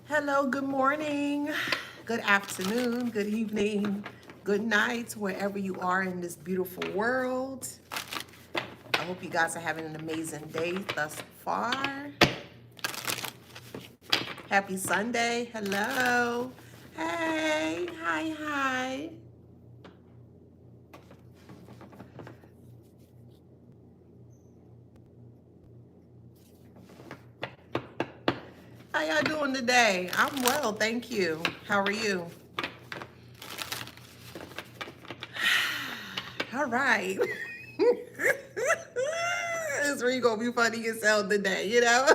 Hello, good morning, good afternoon, good evening, good night, wherever you are in this beautiful world. I hope you guys are having an amazing day thus far. Happy Sunday. Hello. Hey, hi. How y'all doing today? I'm well, thank you. How are you? All right. This is where you gonna be funny yourself today, you know?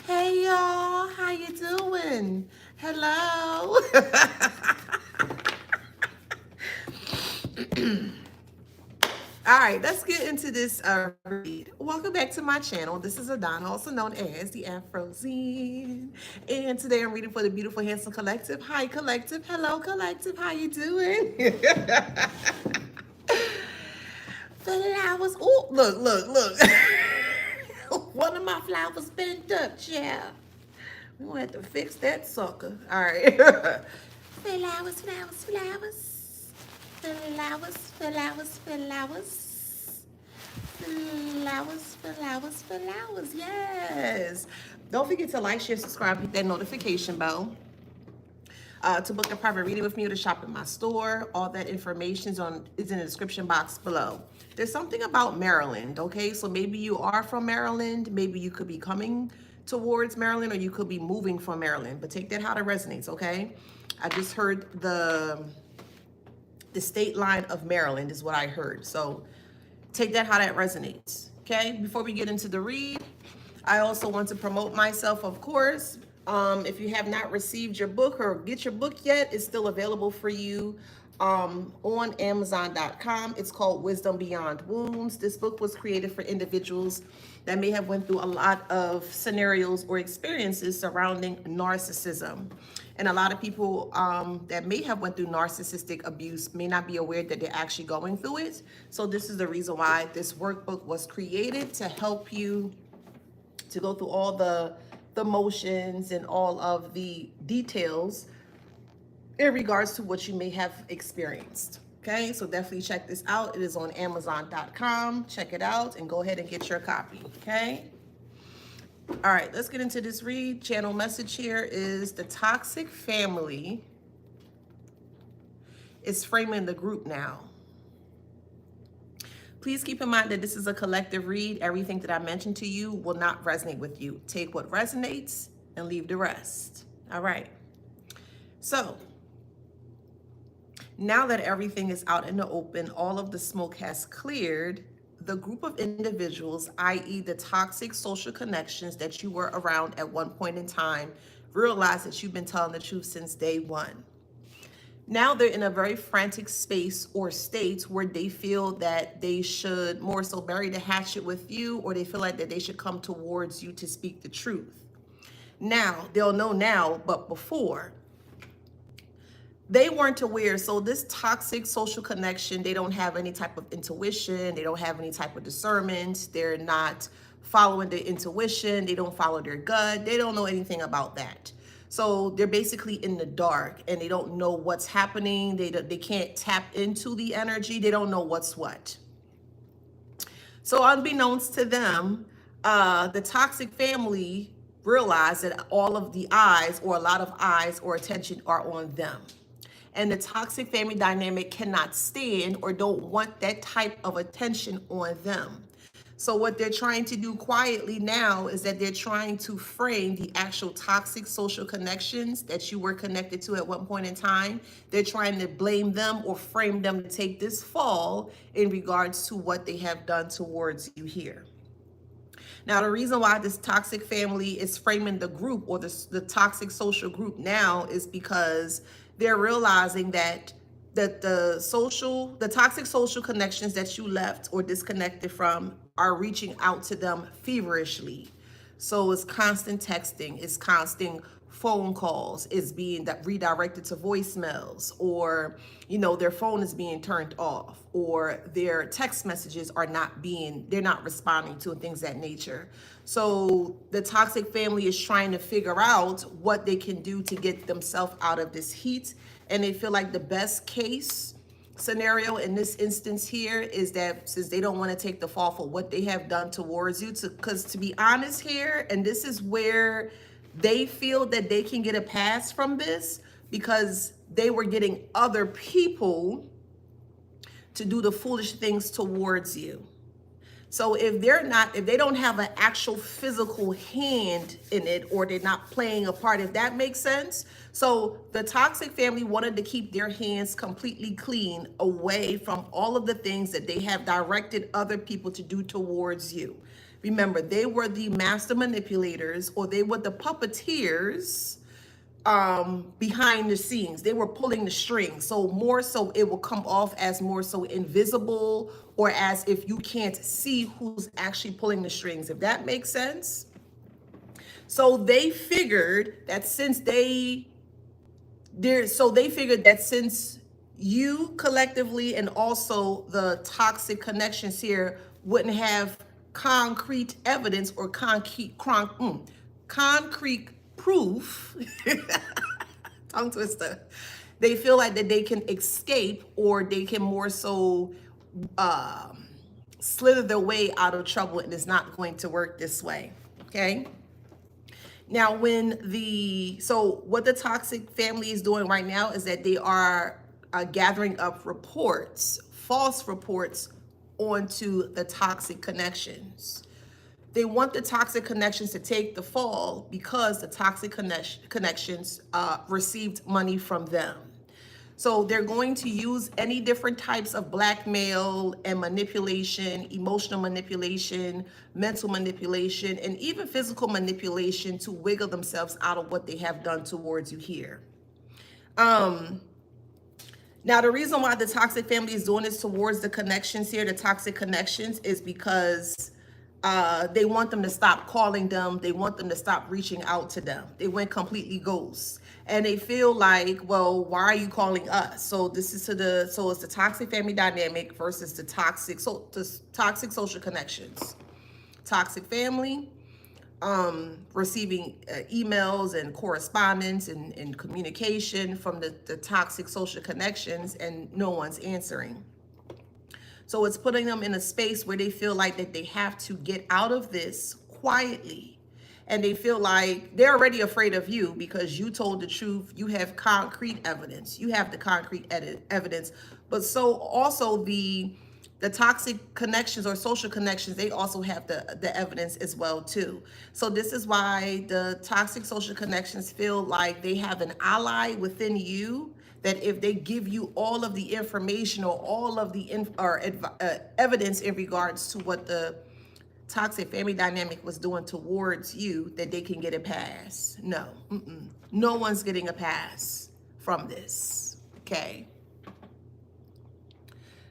Hey y'all, how you doing? Hello. All right, let's get into this read. Welcome back to my channel. This is Adana, also known as the Afrozine. And today I'm reading for the Beautiful Handsome Collective. Hi, Collective. Hello, Collective. How you doing? Flowers. Oh, look. One of my flowers bent up, child. We gonna have to fix that sucker. All right. Flowers. Flowers. Yes. Don't forget to like, share, subscribe, hit that notification bell. To book a private reading with me or to shop in my store, all that information is in the description box below. There's something about Maryland, okay? So maybe you are from Maryland, maybe you could be coming towards Maryland, or you could be moving from Maryland, but take that how it resonates, okay? I just heard the state line of Maryland is what I heard. So take that how that resonates, okay? Before we get into the read, I also want to promote myself, of course. If you have not received your book or get your book yet, it's still available for you on Amazon.com. It's called Wisdom Beyond Wounds. This book was created for individuals that may have went through a lot of scenarios or experiences surrounding narcissism. And a lot of people that may have went through narcissistic abuse may not be aware that they're actually going through it. So this is the reason why this workbook was created, to help you to go through all the motions and all of the details in regards to what you may have experienced. Okay, so definitely check this out. It is on Amazon.com. Check it out and go ahead and get your copy. Okay. All right, let's get into this read. Channel message here is the toxic family is framing the group now. Please keep in mind that this is a collective read. Everything that I mentioned to you will not resonate with you. Take what resonates and leave the rest. All right. So now that everything is out in the open, all of the smoke has cleared, the group of individuals, i.e. the toxic social connections that you were around at one point in time, realize that you've been telling the truth since day one. Now they're in a very frantic space or state where they feel that they should more so bury the hatchet with you, or they feel like that they should come towards you to speak the truth. Now, they'll know now, but before, they weren't aware. So this toxic social connection, they don't have any type of intuition. They don't have any type of discernment. They're not following their intuition. They don't follow their gut. They don't know anything about that. So they're basically in the dark and they don't know what's happening. They can't tap into the energy. They don't know what's what. So unbeknownst to them, the toxic family realized that all of the eyes, or a lot of eyes or attention, are on them. And the toxic family dynamic cannot stand or don't want that type of attention on them. So what they're trying to do quietly now is that they're trying to frame the actual toxic social connections that you were connected to at one point in time. They're trying to blame them or frame them to take this fall in regards to what they have done towards you here. Now, the reason why this toxic family is framing the group, or the toxic social group now, is because they're realizing that the toxic social connections that you left or disconnected from are reaching out to them feverishly. So it's constant texting, it's constant phone calls is being redirected to voicemails, or their phone is being turned off, or their text messages they're not responding to, and things of that nature. So the toxic family is trying to figure out what they can do to get themselves out of this heat, and they feel like the best case scenario in this instance here is that since they don't want to take the fall for what they have done towards you, because to be honest here, and this is where they feel that they can get a pass from this, because they were getting other people to do the foolish things towards you. So if they don't have an actual physical hand in it, or they're not playing a part, if that makes sense. So the toxic family wanted to keep their hands completely clean away from all of the things that they have directed other people to do towards you. Remember, they were the master manipulators, or they were the puppeteers behind the scenes. They were pulling the strings. So more so it will come off as more so invisible, or as if you can't see who's actually pulling the strings, if that makes sense. So they figured that since you collectively, and also the toxic connections here, wouldn't have concrete evidence or concrete proof, tongue twister, they feel like that they can escape, or they can more so slither their way out of trouble, and it's not going to work this way. Okay. Now, what the toxic family is doing right now is that they are gathering up false reports onto the toxic connections. They want the toxic connections to take the fall because the toxic connections received money from them. So they're going to use any different types of blackmail and manipulation, emotional manipulation, mental manipulation, and even physical manipulation to wiggle themselves out of what they have done towards you here. Now, the reason why the toxic family is doing this towards the connections here, the toxic connections, is because they want them to stop calling them. They want them to stop reaching out to them. They went completely ghost. And they feel like, well, why are you calling us? So it's the toxic family dynamic versus the toxic social connections. Toxic family, receiving emails and correspondence and communication from the toxic social connections, and no one's answering. So it's putting them in a space where they feel like that they have to get out of this quietly. And they feel like they're already afraid of you because you told the truth. You have concrete evidence. You have the concrete evidence. But so also the toxic connections or social connections, they also have the evidence as well too. So this is why the toxic social connections feel like they have an ally within you, that if they give you all of the information or all of the evidence in regards to what the toxic family dynamic was doing towards you, that they can get a pass. No, no one's getting a pass from this, okay?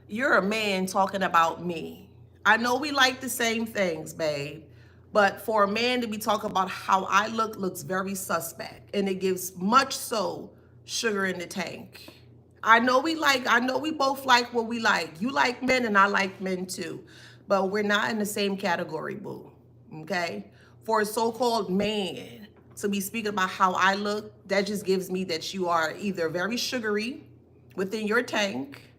You're a man talking about me. I know we like the same things, babe, but for a man to be talking about how I looks very suspect, and it gives much so sugar in the tank. I know we both like what we like. You like men and I like men too, but we're not in the same category, boo, okay? For a so-called man to be speaking about how I look, that just gives me that you are either very sugary within your tank,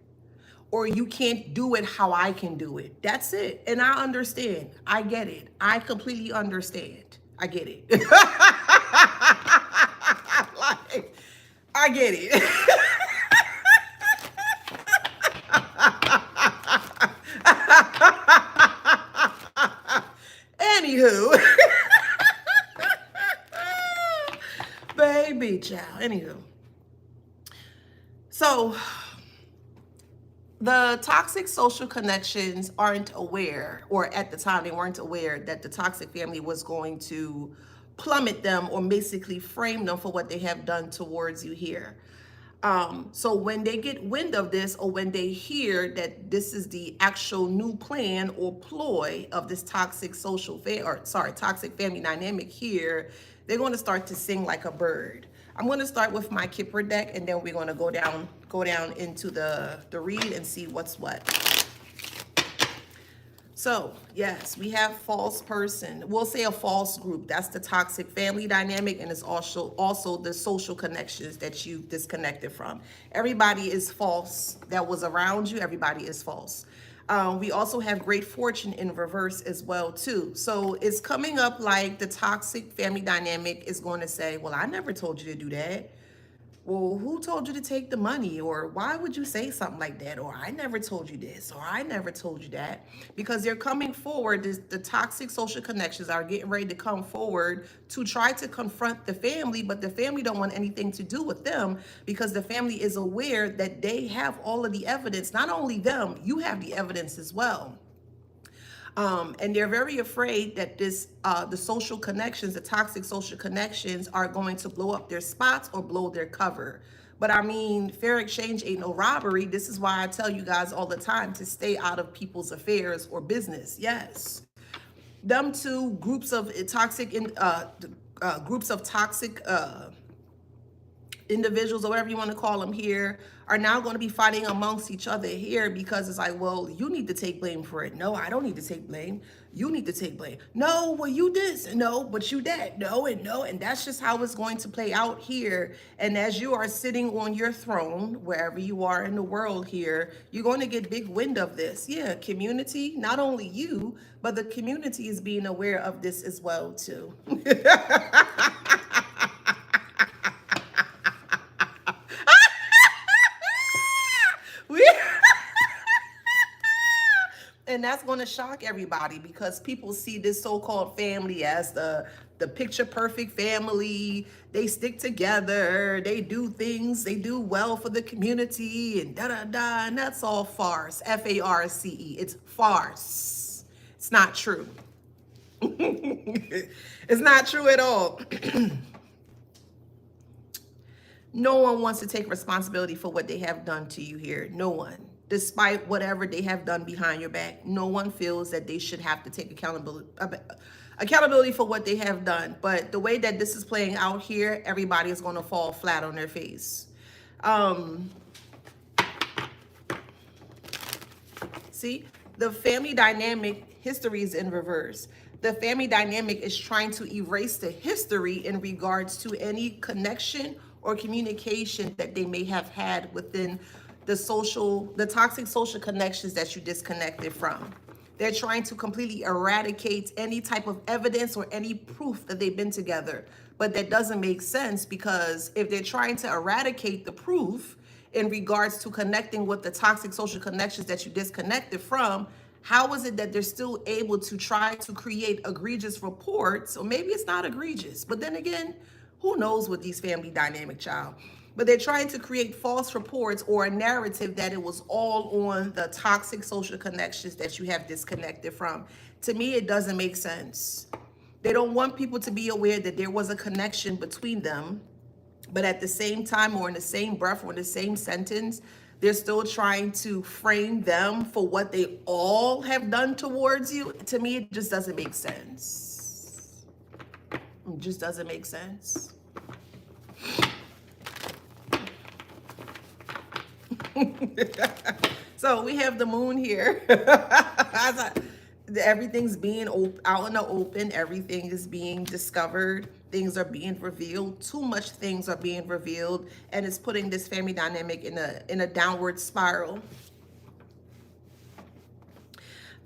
or you can't do it how I can do it. That's it. And I understand. I get it. I completely understand. I get it. Like, I get it. Anywho, baby child. Anywho, so the toxic social connections aren't aware, or at the time they weren't aware, that the toxic family was going to plummet them or basically frame them for what they have done towards you here. So when they get wind of this, or when they hear that this is the actual new plan or ploy of this toxic family dynamic here, They're going to start to sing like a bird. I'm going to start with my Kipper deck, and then we're going to go down into the read and see what's what. So, yes, we have false person. We'll say a false group. That's the toxic family dynamic, and it's also the social connections that you disconnected from. Everybody is false that was around you. Everybody is false. We also have great fortune in reverse as well, too. So it's coming up like the toxic family dynamic is going to say, well, I never told you to do that. Well, who told you to take the money? Or why would you say something like that? Or I never told you this, or I never told you that. Because they're coming forward, the toxic social connections are getting ready to come forward to try to confront the family, but the family don't want anything to do with them because the family is aware that they have all of the evidence. Not only them, you have the evidence as well. And they're very afraid that the social connections, the toxic social connections, are going to blow up their spots or blow their cover. But I mean, fair exchange ain't no robbery. This is why I tell you guys all the time to stay out of people's affairs or business. Yes, them two groups of toxic individuals, or whatever you want to call them here, are now going to be fighting amongst each other here because it's like, well, you need to take blame for it. No, I don't need to take blame. You need to take blame. No, well, you this. No, but you that. No, and no. And that's just how it's going to play out here. And as you are sitting on your throne, wherever you are in the world here, you're going to get big wind of this. Yeah, community, not only you, but the community is being aware of this as well, too. We and that's going to shock everybody because people see this so-called family as the picture perfect family. They stick together, they do things, they do well for the community, and da da da. And that's all farce. FARCE. It's farce. It's not true. It's not true at all. No one wants to take responsibility for what they have done to you here. No one. Despite whatever they have done behind your back, no one feels that they should have to take accountability for what they have done. But the way that this is playing out here, everybody is going to fall flat on their face. See, the family dynamic history is in reverse. The family dynamic is trying to erase the history in regards to any connection or communication that they may have had within the toxic social connections that you disconnected from. They're trying to completely eradicate any type of evidence or any proof that they've been together. But that doesn't make sense because if they're trying to eradicate the proof in regards to connecting with the toxic social connections that you disconnected from, how is it that they're still able to try to create egregious reports? Or maybe it's not egregious, but then again, who knows with these family dynamic, child? But they're trying to create false reports or a narrative that it was all on the toxic social connections that you have disconnected from. To me, it doesn't make sense. They don't want people to be aware that there was a connection between them, but at the same time, or in the same breath, or in the same sentence, they're still trying to frame them for what they all have done towards you. To me, it just doesn't make sense. It just doesn't make sense. So we have the moon here. Everything's being out in the open. Everything is being discovered. Things are being revealed. Too much things are being revealed, and it's putting this family dynamic in a downward spiral.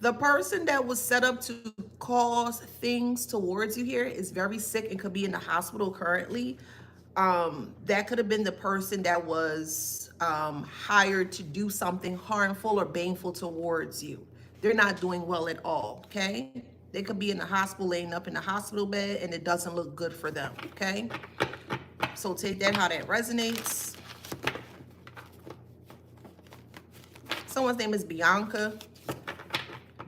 The person that was set up to cause things towards you here is very sick and could be in the hospital currently. That could have been the person that was hired to do something harmful or baneful towards you. They're not doing well at all, okay? They could be in the hospital, laying up in the hospital bed, and it doesn't look good for them, okay? So take that how that resonates. Someone's name is Bianca.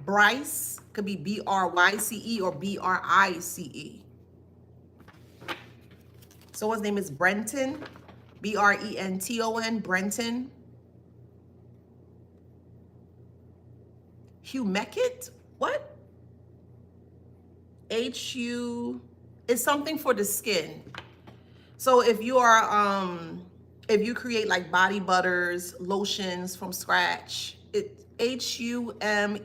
Bryce could be BRYCE or BRICE. Someone's name is Brenton, BRENTON, Brenton. Hugh Meckett, what? HUMECKET. It's something for the skin. So if you create like body butters, lotions from scratch, it humectant.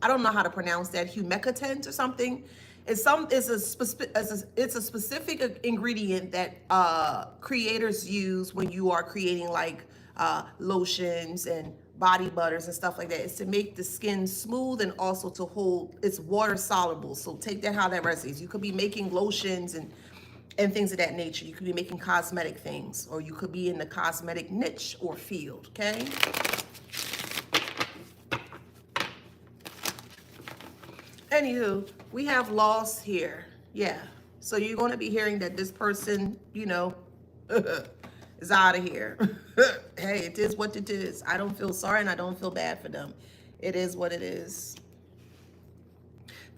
I don't know how to pronounce that, humectant or something. It's a specific ingredient that creators use when you are creating like lotions and body butters and stuff like that. It's to make the skin smooth and also to hold, it's water soluble. So take that how that resonates. You could be making lotions and things of that nature. You could be making cosmetic things, or you could be in the cosmetic niche or field, okay? Anywho, we have loss here. Yeah. So you're going to be hearing that this person, you know, is out of here. Hey, it is what it is. I don't feel sorry and I don't feel bad for them. It is what it is.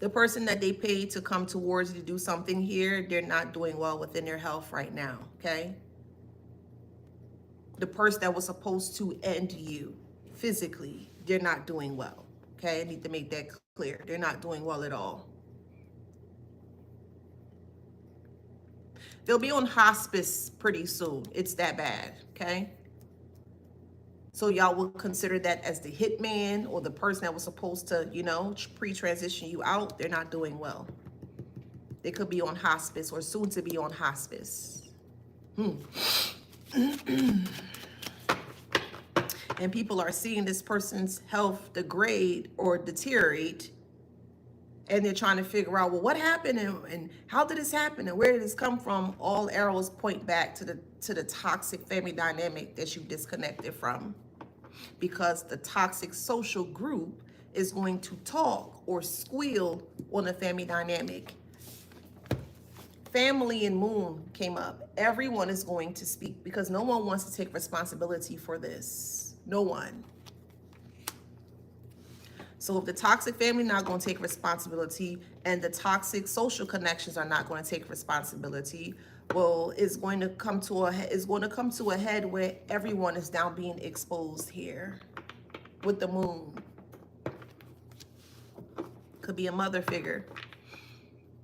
The person that they paid to come towards you to do something here, they're not doing well within their health right now, okay? The person that was supposed to end you physically, they're not doing well, okay? I need to make that clear. They're not doing well at all. They'll be on hospice pretty soon. It's that bad, okay? So y'all will consider that as the hitman or the person that was supposed to, you know, pre-transition you out. They're not doing well. They could be on hospice or soon to be on hospice. And people are seeing this person's health degrade or deteriorate, and they're trying to figure out, well, what happened and how did this happen and where did this come from? All arrows point back to the toxic family dynamic that you disconnected from, because the toxic social group is going to talk or squeal on the family dynamic. Family and moon came up. Everyone is going to speak because no one wants to take responsibility for this. No one. So if the toxic family not going to take responsibility and the toxic social connections are not going to take responsibility, well, it's going to come to a head where everyone is now being exposed here with the moon. Could be a mother figure,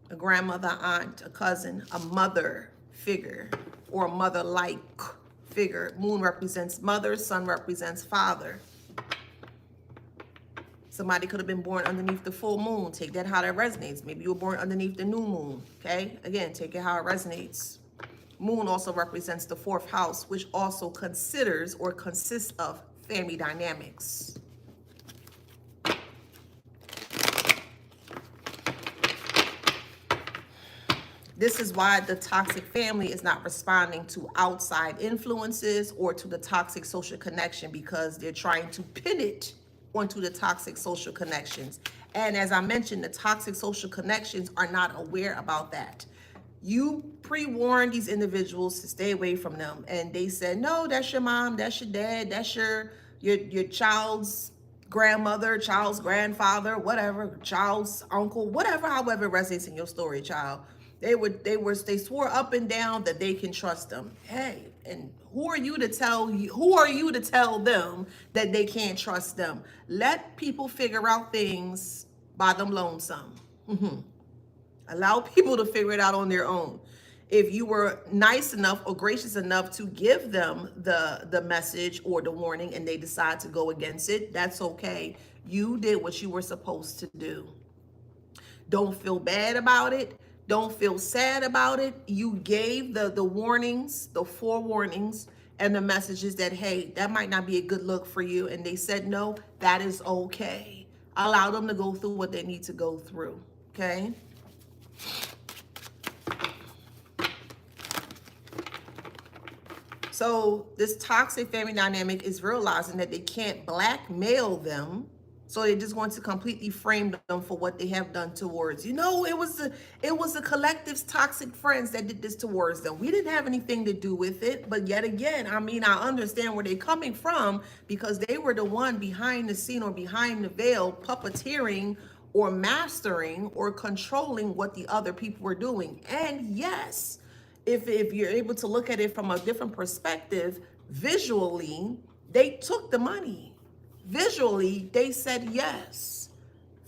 a grandmother, aunt, a cousin, a mother figure, or a mother-like figure. Moon represents mother, sun represents father. Somebody could have been born underneath the full moon. Take that how that resonates. Maybe you were born underneath the new moon, okay? Again, take it how it resonates. Moon also represents the fourth house, which also considers or consists of family dynamics. This is why the toxic family is not responding to outside influences or to the toxic social connection, because they're trying to pin it onto the toxic social connections. And as I mentioned, the toxic social connections are not aware about that. You pre-warned these individuals to stay away from them, and they said, no, that's your mom, that's your dad, that's your child's grandmother, child's grandfather, whatever, child's uncle, whatever, however it resonates in your story, child. They swore up and down that they can trust them. Hey, and who are you to tell them that they can't trust them? Let people figure out things by them lonesome. Allow people to figure it out on their own. If you were nice enough or gracious enough to give them the message or the warning and they decide to go against it, that's okay. You did what you were supposed to do. Don't feel bad about it. Don't feel sad about it. You gave the warnings, the forewarnings, and the messages that, hey, that might not be a good look for you. And they said, no, that is okay. Allow them to go through what they need to go through, okay? So this toxic family dynamic is realizing that they can't blackmail them. So they're just going to completely frame them for what they have done towards. You know, it was the collective's toxic friends that did this towards them. We didn't have anything to do with it. But yet again, I mean, I understand where they're coming from, because they were the one behind the scene or behind the veil, puppeteering or mastering or controlling what the other people were doing. And yes, if you're able to look at it from a different perspective, visually, they took the money. Visually, they said yes.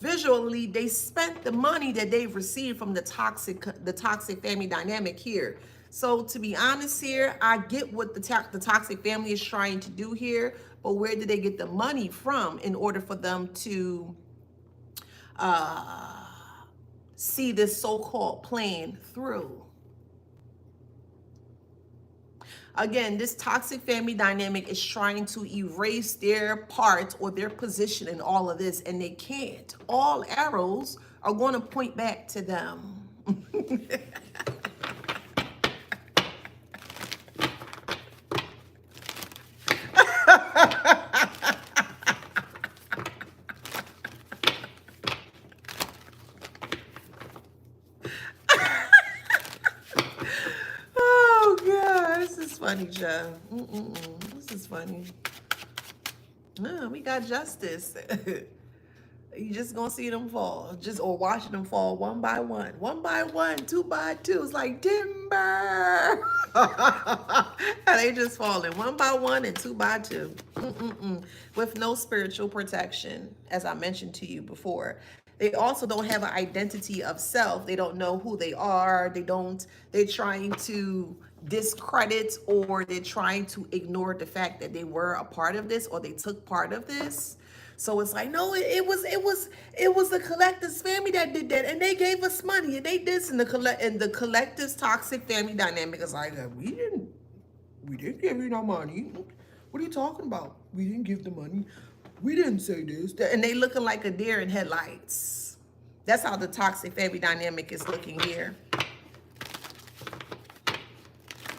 Visually, they spent the money that they've received from the toxic family dynamic here. So to be honest here, I get what the toxic family is trying to do here, but where did they get the money from in order for them to see this so-called plan through? Again, this toxic family dynamic is trying to erase their part or their position in all of this, and they can't. All arrows are going to point back to them. Oh, God, this is funny, Joe. This is funny. Oh, we got justice. You just gonna see them fall, or watching them fall one by one, two by two. It's like timber. And they just falling one by one and two by two, with no spiritual protection, as I mentioned to you before. They also don't have an identity of self. They don't know who they are. They're trying to discredit, or they're trying to ignore the fact that they were a part of this, or they took part of this. So it's like, no, it was the collective's family that did that, and they gave us money, and they did this, and the collective's toxic family dynamic is like, we didn't give you no money. What are you talking about? We didn't give the money. We didn't say this. And they looking like a deer in headlights. That's how the toxic family dynamic is looking here.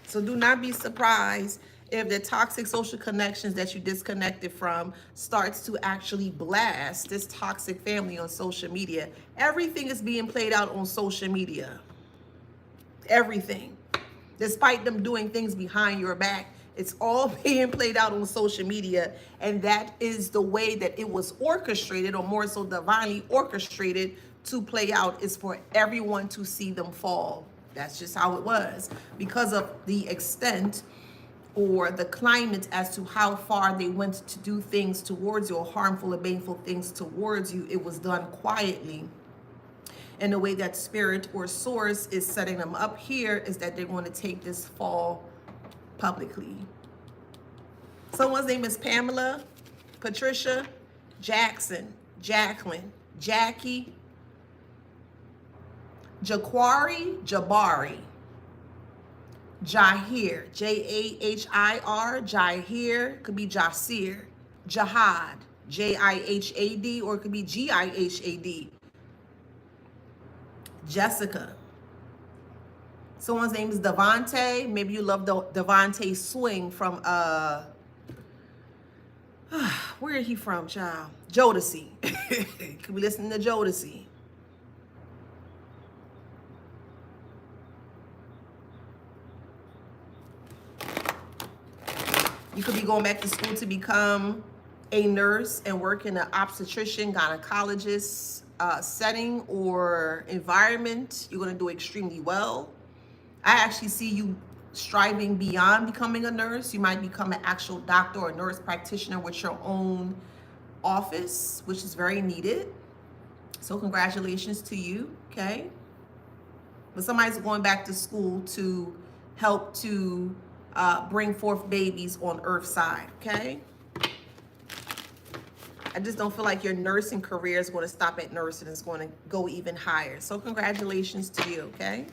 So do not be surprised if the toxic social connections that you disconnected from starts to actually blast this toxic family on social media. Everything is being played out on social media. Everything. Despite them doing things behind your back, it's all being played out on social media. And that is the way that it was orchestrated, or more so divinely orchestrated to play out, is for everyone to see them fall. That's just how it was, because of the extent or the climate as to how far they went to do things towards you, or harmful or baneful things towards you. It was done quietly. And the way that spirit or source is setting them up here is that they're going to take this fall publicly. Someone's name is Pamela, Patricia, Jackson, Jacqueline, Jackie, Jabari, Jahir, Jahir, Jahir, could be Jasir, Jihad, Jihad, or it could be Gihad, Jessica. Someone's name is Devontae. Maybe you love the Devontae Swing from where is he from, child? Jodeci. Could be listening to Jodeci. You could be going back to school to become a nurse and work in an obstetrician, gynecologist setting or environment. You're going to do extremely well. I actually see you striving beyond becoming a nurse. You might become an actual doctor or nurse practitioner with your own office, which is very needed. So congratulations to you, okay? But somebody's going back to school to help to bring forth babies on Earth side, okay? I just don't feel like your nursing career is going to stop at nursing. It's going to go even higher. So congratulations to you, okay?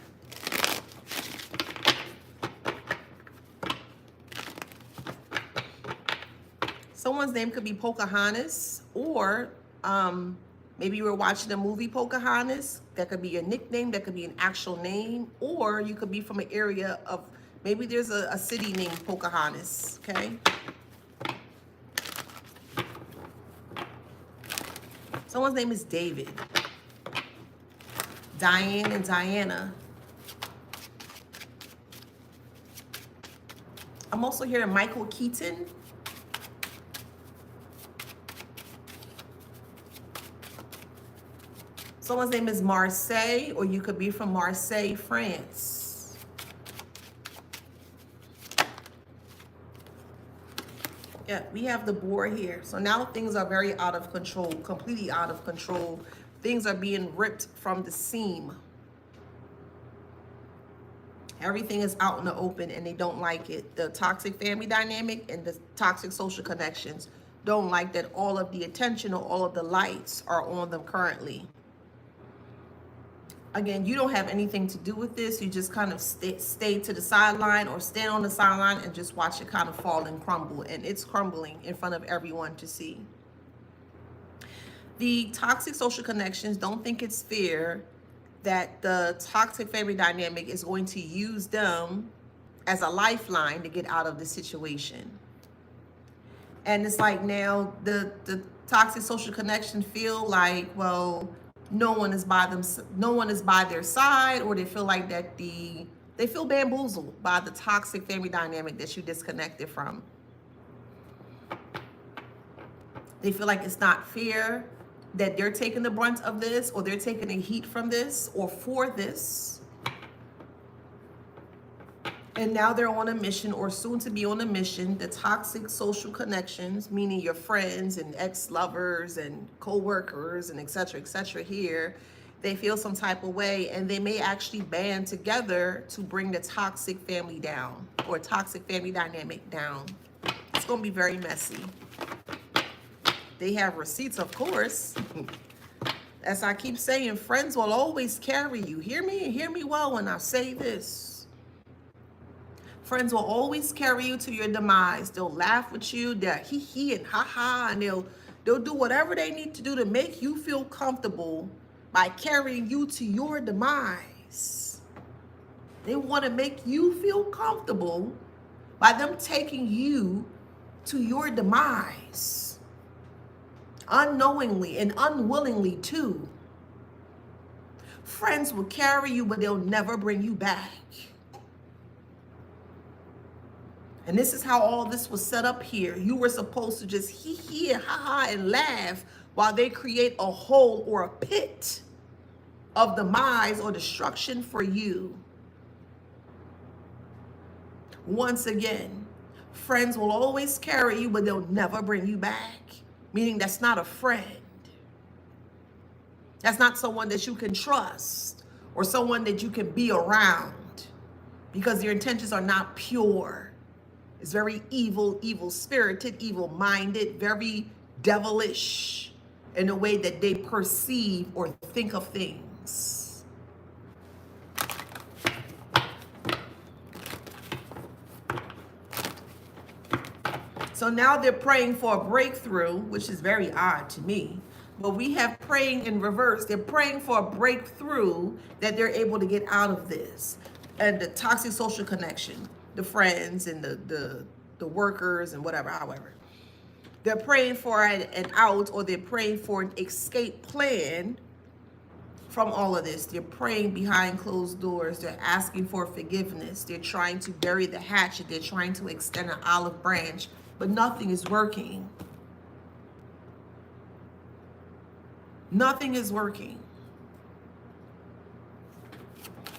Someone's name could be Pocahontas, or maybe you were watching the movie Pocahontas. That could be your nickname. That could be an actual name. Or you could be from an area of, maybe there's a city named Pocahontas, okay? Someone's name is David, Diane, and Diana. I'm also hearing Michael Keaton. Someone's name is Marseille, or you could be from Marseille, France. Yeah, we have the board here. So now things are very out of control, completely out of control. Things are being ripped from the seam. Everything is out in the open and they don't like it. The toxic family dynamic and the toxic social connections don't like that all of the attention or all of the lights are on them currently. Again, you don't have anything to do with this. You just kind of stay to the sideline or stand on the sideline and just watch it kind of fall and crumble. And it's crumbling in front of everyone to see. The toxic social connections don't think it's fair that the toxic family dynamic is going to use them as a lifeline to get out of the situation. And it's like now the toxic social connection feel like, well, no one is by them, no one is by their side, or they feel like that they feel bamboozled by the toxic family dynamic that you disconnected from. They feel like it's not fair that they're taking the brunt of this, or they're taking the heat from this, or for this. And now they're on a mission, or soon to be on a mission. The toxic social connections, meaning your friends and ex-lovers and co-workers and et cetera, here, they feel some type of way, and they may actually band together to bring the toxic family down, or toxic family dynamic down. It's going to be very messy. They have receipts, of course. As I keep saying, friends will always carry you. Hear me and hear me well when I say this. Friends will always carry you to your demise. They'll laugh with you. They'll hee and ha and they'll do whatever they need to do to make you feel comfortable by carrying you to your demise. They want to make you feel comfortable by them taking you to your demise. Unknowingly and unwillingly too. Friends will carry you, but they'll never bring you back. And this is how all this was set up here. You were supposed to just hee and ha and laugh while they create a hole or a pit of demise or destruction for you. Once again, friends will always carry you, but they'll never bring you back. Meaning that's not a friend. That's not someone that you can trust or someone that you can be around, because their intentions are not pure. It's very evil, evil-spirited, evil-minded, very devilish in the way that they perceive or think of things. So now they're praying for a breakthrough, which is very odd to me. But we have praying in reverse. They're praying for a breakthrough that they're able to get out of this. And the toxic social connection, the friends and the workers and whatever, however. They're praying for an out, or they're praying for an escape plan from all of this. They're praying behind closed doors. They're asking for forgiveness. They're trying to bury the hatchet. They're trying to extend an olive branch. But nothing is working. Nothing is working.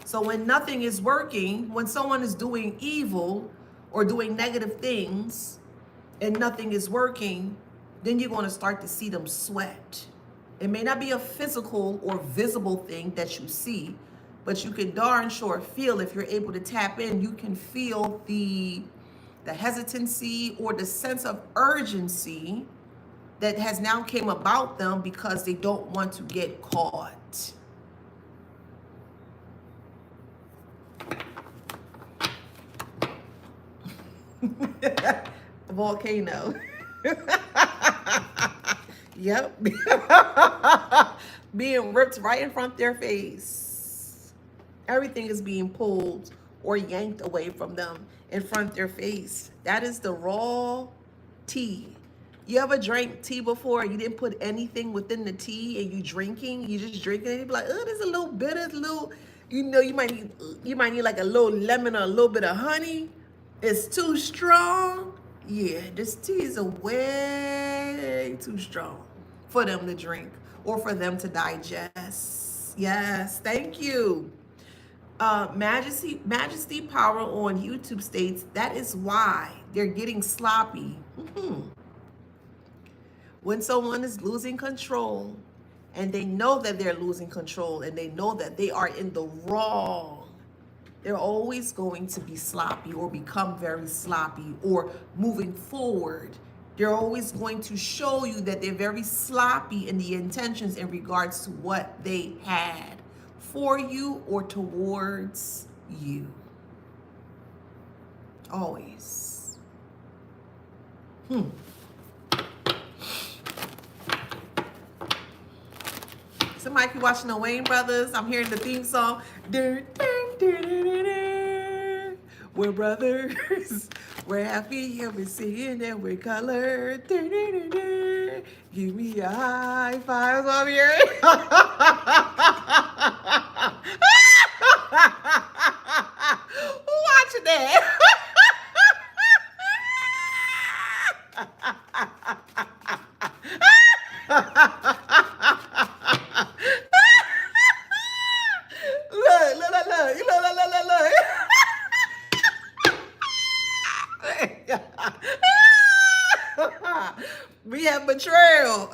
So when nothing is working, when someone is doing evil or doing negative things and nothing is working, then you're going to start to see them sweat. It may not be a physical or visible thing that you see, but you can darn sure feel, if you're able to tap in, you can feel the hesitancy or the sense of urgency that has now came about them because they don't want to get caught. Volcano. Yep. Being ripped right in front of their face. Everything is being pulled or yanked away from them in front of their face. That is the raw tea. You ever drank tea before? You didn't put anything within the tea and you just drinking it. You be like, oh, there's a little bitter, you might need like a little lemon or a little bit of honey. It's too strong. Yeah, this tea is way too strong for them to drink or for them to digest. Yes, thank you. Majesty Power on YouTube states that is why they're getting sloppy. When someone is losing control and they know that they're losing control and they know that they are in the wrong, they're always going to be sloppy or become very sloppy or moving forward. They're always going to show you that they're very sloppy in the intentions in regards to what they had for you or towards you. Always. Somebody keep watching the Wayne Brothers. I'm hearing the theme song. Dun, dun, dun, dun, dun, dun. We're brothers. We're happy and we're singing and we're colored. Dun, dun, dun, dun. Give me a high five on here. Who watching that? Look, look, look, look, look, look, look, look. We have betrayal.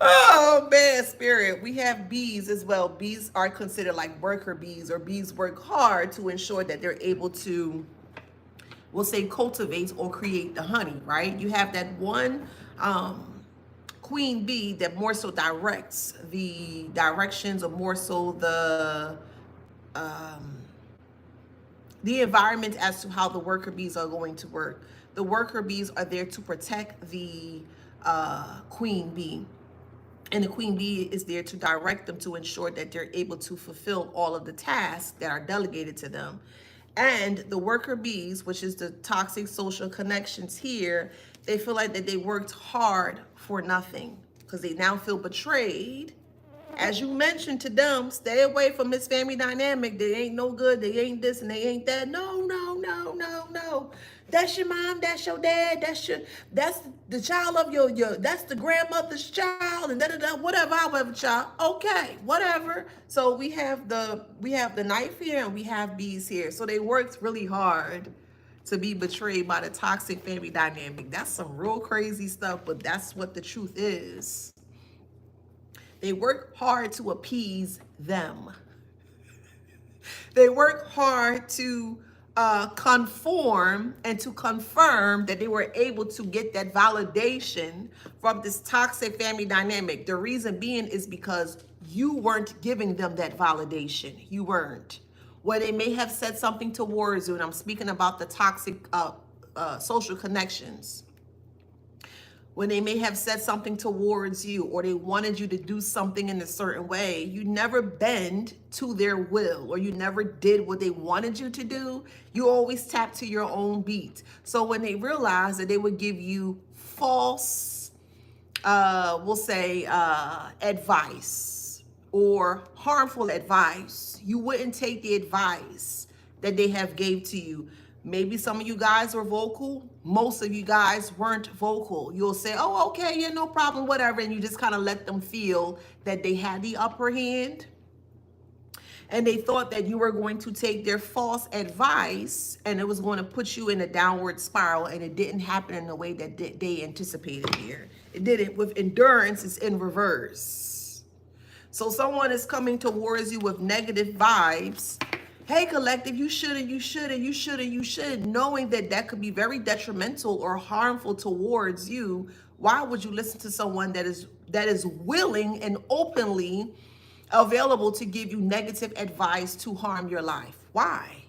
Oh man, spirit. We have bees as well. Bees are considered like worker bees, or bees work hard to ensure that they're able to, we'll say, cultivate or create the honey, right? You have that one queen bee that more so directs the directions, or more so the environment as to how the worker bees are going to work. The worker bees are there to protect the queen bee. And the queen bee is there to direct them to ensure that they're able to fulfill all of the tasks that are delegated to them. And the worker bees, which is the toxic social connections here, they feel like that they worked hard for nothing because they now feel betrayed. As you mentioned to them, stay away from this family dynamic. They ain't no good. They ain't this and they ain't that. No, no, no, no, no. That's your mom. That's your dad. That's the child of your that's the grandmother's child, and whatever, however child. Okay, whatever. So we have the knife here and we have bees here. So they worked really hard to be betrayed by the toxic family dynamic. That's some real crazy stuff, but that's what the truth is. They work hard to appease them. They work hard to conform and to confirm that they were able to get that validation from this toxic family dynamic. The reason being is because you weren't giving them that validation. You weren't. Well, they may have said something towards you, and I'm speaking about the toxic social connections. When they may have said something towards you, or they wanted you to do something in a certain way, you never bend to their will, or you never did what they wanted you to do. You always tap to your own beat. So when they realized that they would give you false, we'll say, advice or harmful advice, you wouldn't take the advice that they have gave to you. Maybe some of you guys were vocal. Most of you guys weren't vocal. You'll say, oh, okay, yeah, no problem, whatever. And you just kind of let them feel that they had the upper hand. And they thought that you were going to take their false advice and it was going to put you in a downward spiral. And it didn't happen in the way that they anticipated here. It didn't. With endurance, it's in reverse. So someone is coming towards you with negative vibes. Hey, collective, you shouldn't, knowing that that could be very detrimental or harmful towards you. Why would you listen to someone that is willing and openly available to give you negative advice to harm your life? Why?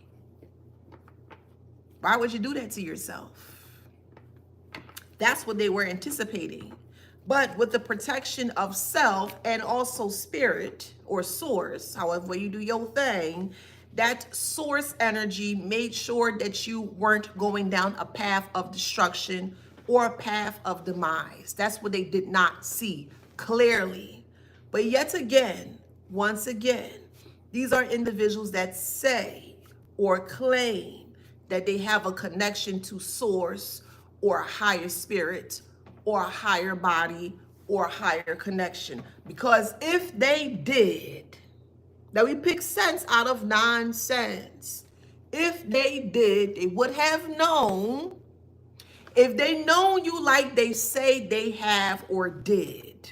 Why would you do that to yourself? That's what they were anticipating. But with the protection of self and also spirit or source, however you do your thing, that source energy made sure that you weren't going down a path of destruction or a path of demise. That's what they did not see clearly. But yet again, once again, these are individuals that say or claim that they have a connection to source or a higher spirit or a higher body or a higher connection. Because if they did, that we pick sense out of nonsense. If they did, they would have known. If they known you like they say they have or did,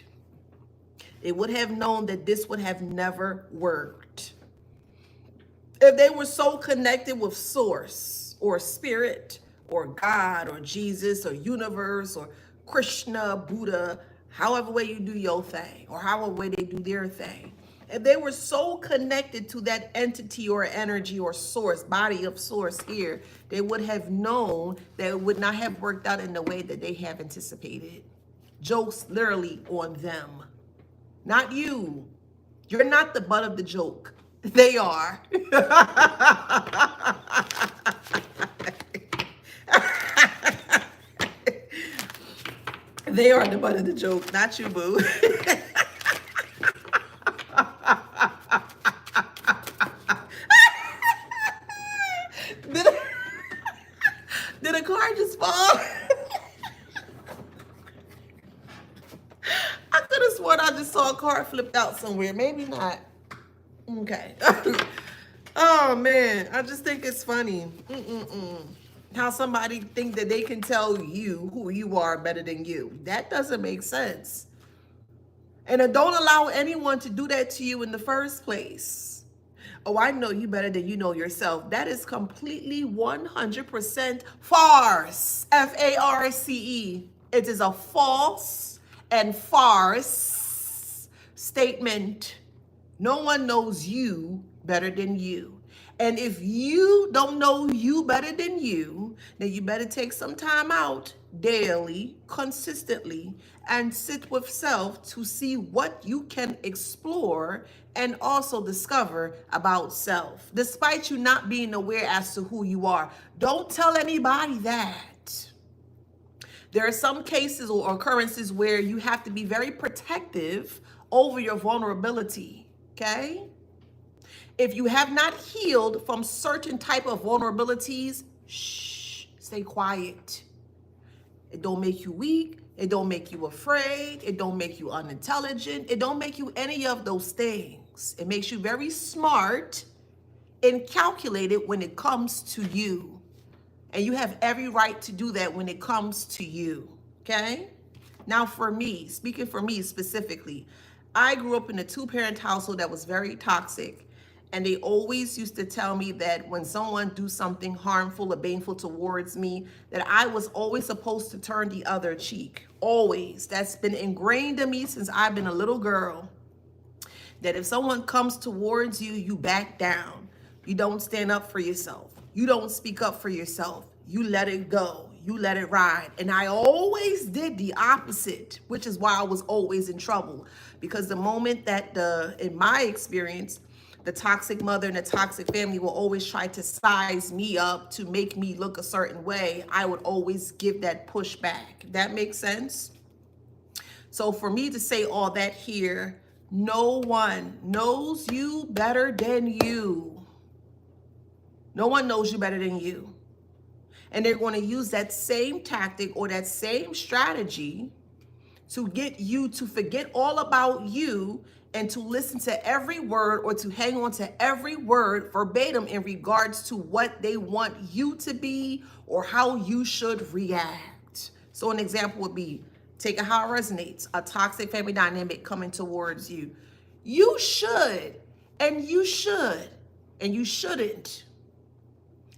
they would have known that this would have never worked. If they were so connected with source or spirit or God or Jesus or universe or Krishna, Buddha, however way you do your thing or however way they do their thing, if they were so connected to that entity or energy or source, body of source here, they would have known that it would not have worked out in the way that they have anticipated. Jokes literally on them, not you. You're not the butt of the joke. They are. They are the butt of the joke, not you, boo. did, a, did a car just fall? I could have sworn I just saw a car flipped out somewhere. Maybe not. Okay. Oh, man. I just think it's funny. How somebody think that they can tell you who you are better than you. That doesn't make sense. And don't allow anyone to do that to you in the first place. Oh, I know you better than you know yourself. That is completely 100% farce. F-A-R-C-E. It is a false and farce statement. No one knows you better than you. And if you don't know you better than you, then you better take some time out daily, consistently, and sit with self to see what you can explore and also discover about self, despite you not being aware as to who you are. Don't tell anybody that. There are some cases or occurrences where you have to be very protective over your vulnerability, okay? If you have not healed from certain type of vulnerabilities, shh, stay quiet. It don't make you weak. It don't make you afraid. It don't make you unintelligent. It don't make you any of those things. It makes you very smart and calculated when it comes to you. And you have every right to do that when it comes to you, okay? Now for me, speaking for me specifically, I grew up in a two-parent household that was very toxic. And they always used to tell me that when someone do something harmful or baneful towards me, that I was always supposed to turn the other cheek. Always. That's been ingrained in me since I've been a little girl. That if someone comes towards you, you back down. You don't stand up for yourself. You don't speak up for yourself. You let it go. You let it ride. And I always did the opposite, which is why I was always in trouble. Because the moment that in my experience, the toxic mother and the toxic family will always try to size me up to make me look a certain way, I would always give that pushback. That makes sense? So for me to say all that here, no one knows you better than you. No one knows you better than you. And they're going to use that same tactic or that same strategy to get you to forget all about you and to listen to every word or to hang on to every word verbatim in regards to what they want you to be or how you should react. So an example would be, take it how it resonates, a toxic family dynamic coming towards you. You should, and you should, and you shouldn't.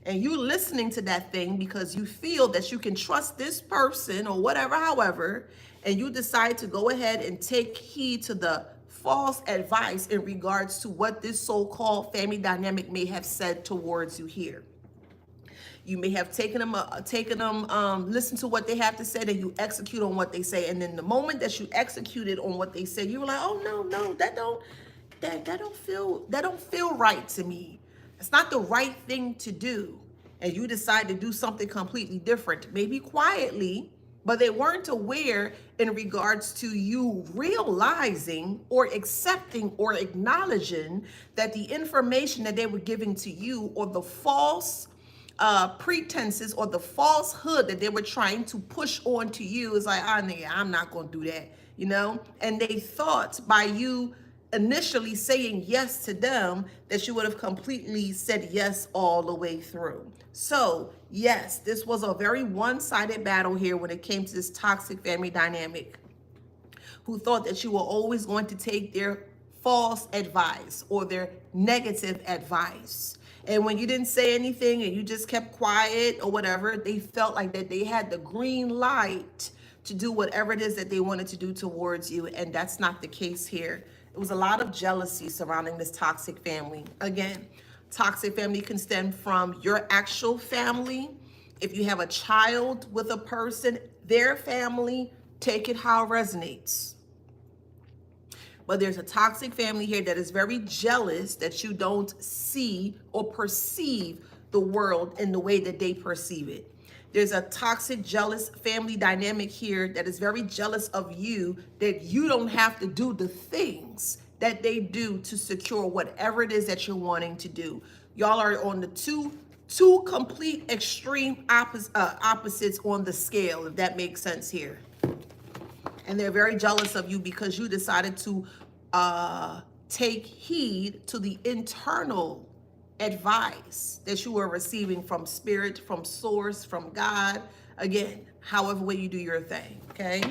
And you listening to that thing because you feel that you can trust this person or whatever, however, and you decide to go ahead and take heed to the false advice in regards to what this so-called family dynamic may have said towards you here. You may have taken them, listen to what they have to say, and you execute on what they say. And then the moment that you executed on what they said, you were like, oh no, that don't feel right to me. It's not the right thing to do. And you decide to do something completely different, maybe quietly, but they weren't aware in regards to you realizing or accepting or acknowledging that the information that they were giving to you or the false pretenses or the falsehood that they were trying to push on to you is like, I'm not going to do that, you know? And they thought by you initially saying yes to them that you would have completely said yes all the way through. So yes, this was a very one-sided battle here when it came to this toxic family dynamic, who thought that you were always going to take their false advice or their negative advice. And when you didn't say anything and you just kept quiet or whatever, they felt like that they had the green light to do whatever it is that they wanted to do towards you. And that's not the case here. It was a lot of jealousy surrounding this toxic family. Again, toxic family can stem from your actual family. If you have a child with a person, their family, take it how it resonates. But there's a toxic family here that is very jealous that you don't see or perceive the world in the way that they perceive it. There's a toxic, jealous family dynamic here that is very jealous of you, that you don't have to do the things that they do to secure whatever it is that you're wanting to do. Y'all are on the two complete extreme opposites on the scale, if that makes sense here. And they're very jealous of you because you decided to take heed to the internal advice that you were receiving from spirit, from source, from God. Again, however way you do your thing, okay?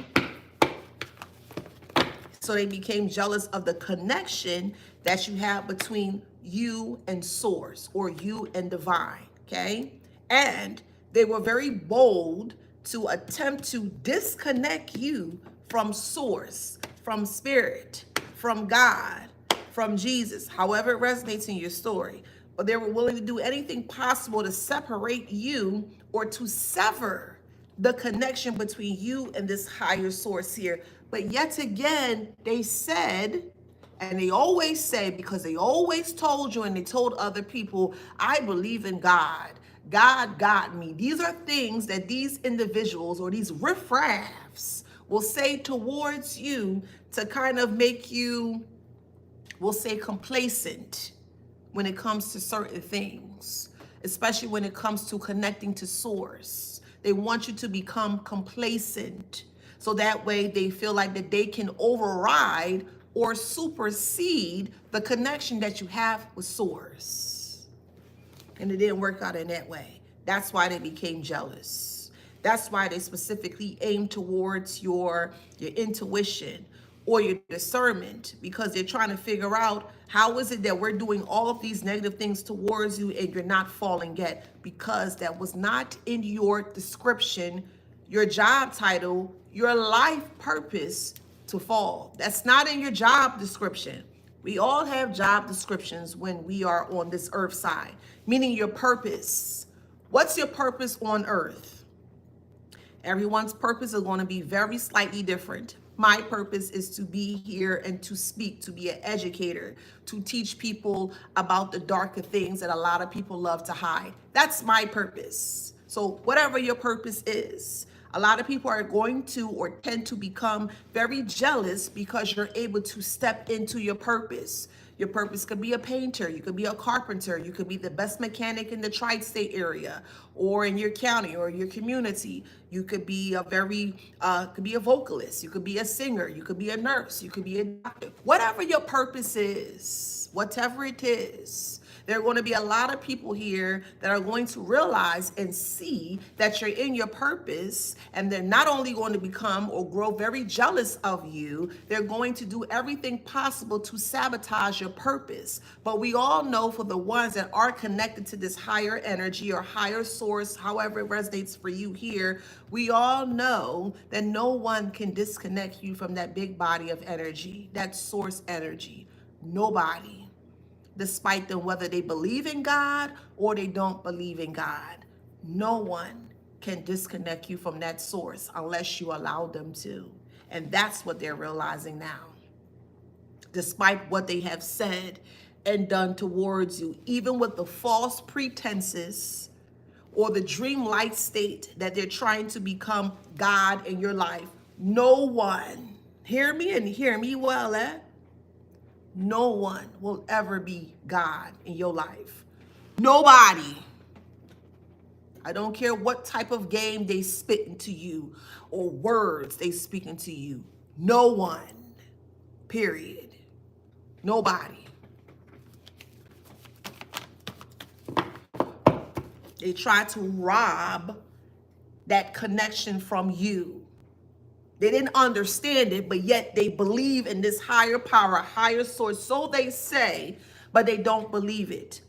So they became jealous of the connection that you have between you and source, or you and divine, okay? And they were very bold to attempt to disconnect you from source, from spirit, from God, from Jesus, however it resonates in your story. But they were willing to do anything possible to separate you or to sever the connection between you and this higher source here. But yet again, they said, and they always say, because they always told you and they told other people, I believe in God. God got me. These are things that these individuals or these riffraffs will say towards you to kind of make you, we'll say, complacent when it comes to certain things, especially when it comes to connecting to source. They want you to become complacent, so that way they feel like that they can override or supersede the connection that you have with source. And it didn't work out in that way. That's why they became jealous. That's why they specifically aim towards your intuition or your discernment, because they're trying to figure out, how is it that we're doing all of these negative things towards you and you're not falling yet? Because that was not in your description, your job title, your life purpose to fall. That's not in your job description. We all have job descriptions when we are on this earth side, meaning your purpose. What's your purpose on earth? Everyone's purpose is going to be very slightly different. My purpose is to be here and to speak, to be an educator, to teach people about the darker things that a lot of people love to hide. That's my purpose. So whatever your purpose is, a lot of people are going to or tend to become very jealous because you're able to step into your purpose. Your purpose could be a painter, you could be a carpenter, you could be the best mechanic in the tri-state area or in your county or your community. You could be a vocalist, you could be a singer, you could be a nurse, you could be a doctor. Whatever your purpose is, whatever it is, there are going to be a lot of people here that are going to realize and see that you're in your purpose, and they're not only going to become or grow very jealous of you, they're going to do everything possible to sabotage your purpose. But we all know, for the ones that are connected to this higher energy or higher source, however it resonates for you here, we all know that no one can disconnect you from that big body of energy, that source energy. Nobody. Despite them, whether they believe in God or they don't believe in God. No one can disconnect you from that source unless you allow them to. And that's what they're realizing now. Despite what they have said and done towards you, even with the false pretenses or the dreamlike state that they're trying to become God in your life, no one, hear me and hear me well, no one will ever be God in your life. Nobody. I don't care what type of game they spit into you or words they speak into you. No one. Period. Nobody. They try to rob that connection from you. They didn't understand it, but yet they believe in this higher power, higher source. So they say, but they don't believe it.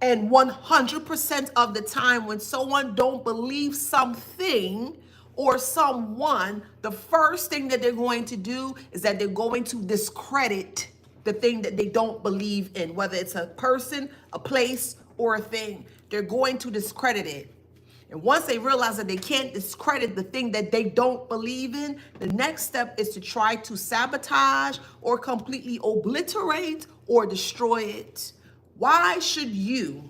And 100% of the time when someone don't believe something or someone, the first thing that they're going to do is that they're going to discredit the thing that they don't believe in, whether it's a person, a place, or a thing. They're going to discredit it. And once they realize that they can't discredit the thing that they don't believe in, the next step is to try to sabotage or completely obliterate or destroy it. Why should you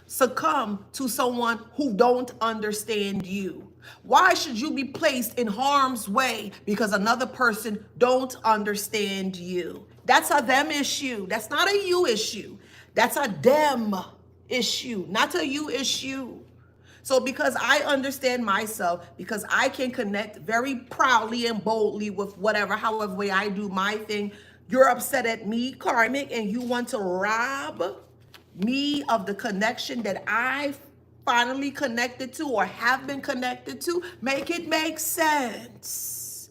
succumb to someone who don't understand you? Why should you be placed in harm's way because another person don't understand you? That's a them issue. That's not a you issue. That's a them issue, not a you issue. So because I understand myself, because I can connect very proudly and boldly with whatever, however way I do my thing, you're upset at me, karmic, and you want to rob me of the connection that I finally connected to or have been connected to. Make it make sense.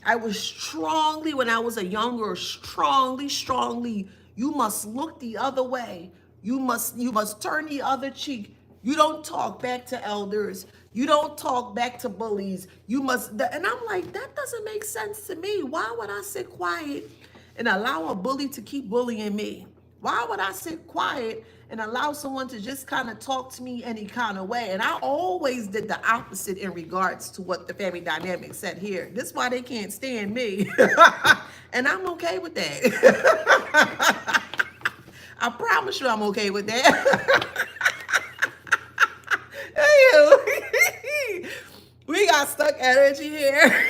I was strongly, when I was a younger, strongly, you must look the other way. You must turn the other cheek. You don't talk back to elders. You don't talk back to bullies. You must, and I'm like, that doesn't make sense to me. Why would I sit quiet and allow a bully to keep bullying me? Why would I sit quiet and allow someone to just kind of talk to me any kind of way? And I always did the opposite in regards to what the family dynamic said here. This is why they can't stand me. And I'm okay with that. I promise you I'm okay with that. Hey, we got stuck energy here.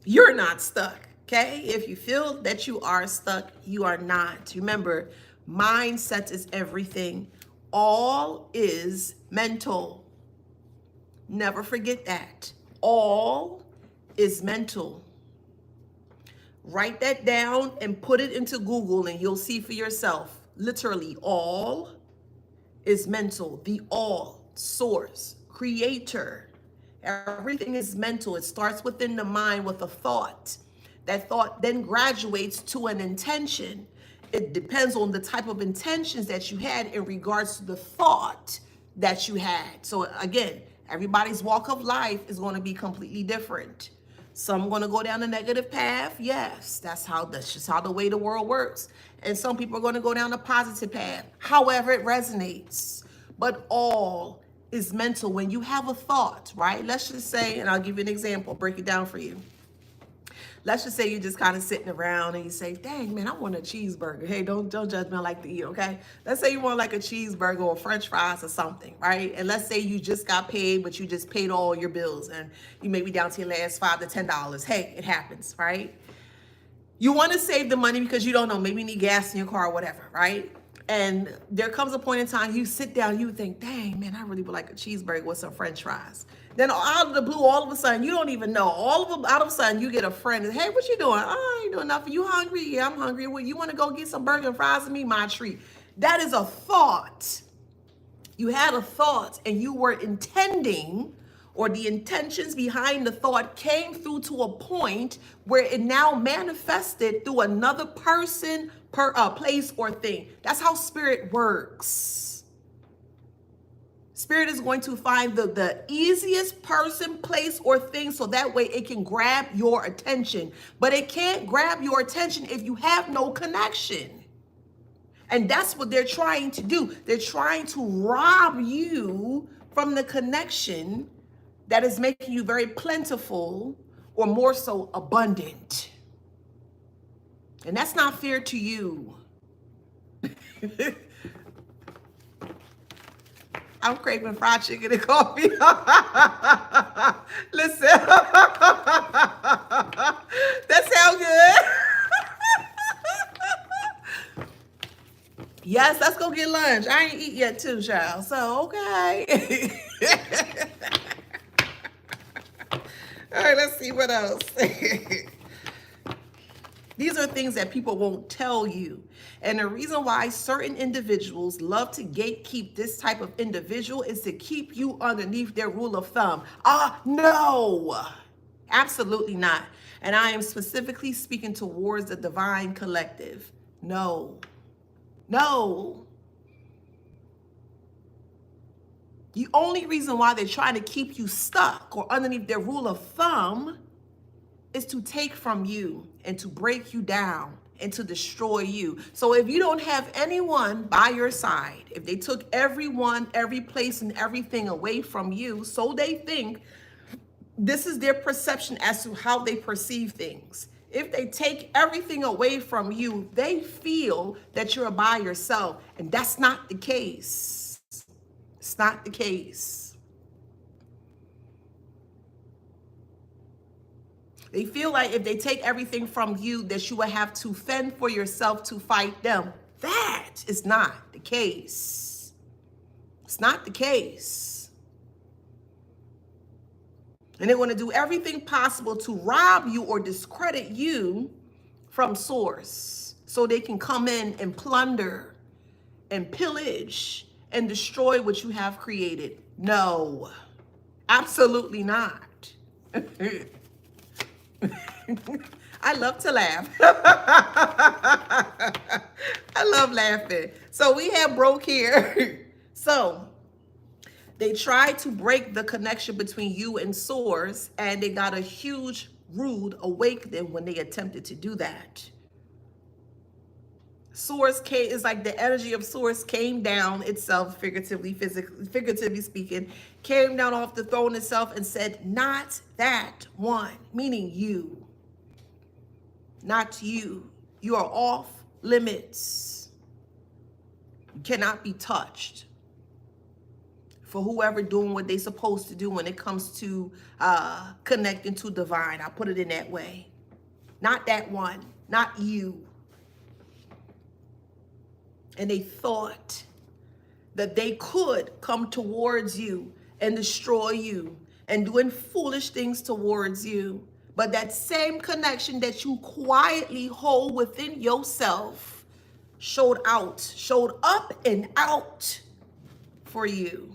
You're not stuck, okay? If you feel that you are stuck, you are not. Remember, mindset is everything. All is mental. Never forget that. All is mental. Write that down and put it into Google and you'll see for yourself. Literally, all is mental. The all, source, creator. Everything is mental. It starts within the mind with a thought. That thought then graduates to an intention. It depends on the type of intentions that you had in regards to the thought that you had. So again, everybody's walk of life is going to be completely different. Some going to go down a negative path. Yes, that's just how the way the world works. And some people are going to go down a positive path, however it resonates. But all is mental. When you have a thought, right? Let's just say, and I'll give you an example, break it down for you. Let's just say you're just kind of sitting around and you say, dang, man, I want a cheeseburger. Hey, don't judge me, I like to eat, okay? Let's say you want like a cheeseburger or french fries or something, right? And let's say you just got paid, but you just paid all your bills and you may be down to your last $5 to $10. Hey, it happens, right? You want to save the money because you don't know, maybe you need gas in your car or whatever, right? And there comes a point in time you sit down, you think, dang, man, I really would like a cheeseburger with some french fries. Then out of the blue, all of a sudden, you don't even know. Out of a sudden, you get a friend and, hey, what you doing? Oh, I ain't doing nothing. You hungry? Yeah, I'm hungry. Well, you want to go get some burger and fries with me? My treat. That is a thought. You had a thought and you were intending, or the intentions behind the thought came through to a point where it now manifested through another person, place, or thing. That's how spirit works. Spirit is going to find the easiest person, place, or thing so that way it can grab your attention. But it can't grab your attention if you have no connection. And that's what they're trying to do. They're trying to rob you from the connection that is making you very plentiful, or more so abundant. And that's not fair to you. I'm craving fried chicken and coffee. Listen, that sounds good. Yes, let's go get lunch. I ain't eat yet too, child. So, okay. All right, let's see. see what else. These are things that people won't tell you. And the reason why certain individuals love to gatekeep this type of individual is to keep you underneath their rule of thumb. No, absolutely not. And I am specifically speaking towards the divine collective. No, no. The only reason why they're trying to keep you stuck or underneath their rule of thumb is to take from you and to break you down and to destroy you. So if you don't have anyone by your side, if they took everyone, every place, and everything away from you, so they think this is their perception as to how they perceive things. If they take everything away from you, they feel that you're by yourself, and that's not the case. It's not the case. They feel like if they take everything from you, that you will have to fend for yourself to fight them. That is not the case. It's not the case. And they want to do everything possible to rob you or discredit you from source so they can come in and plunder and pillage and destroy what you have created. No, absolutely not. I love to laugh. I love laughing. So we have broke here. So they tried to break the connection between you and source, and they got a huge rude awakening when they attempted to do that. Source came, is like the energy of source came down itself, figuratively speaking, came down off the throne itself and said, not that one, meaning you. Not you. You are off limits. You cannot be touched. For whoever doing what they're supposed to do when it comes to connecting to divine. I'll put it in that way. Not that one. Not you. And they thought that they could come towards you and destroy you and doing foolish things towards you. But that same connection that you quietly hold within yourself showed up and out for you.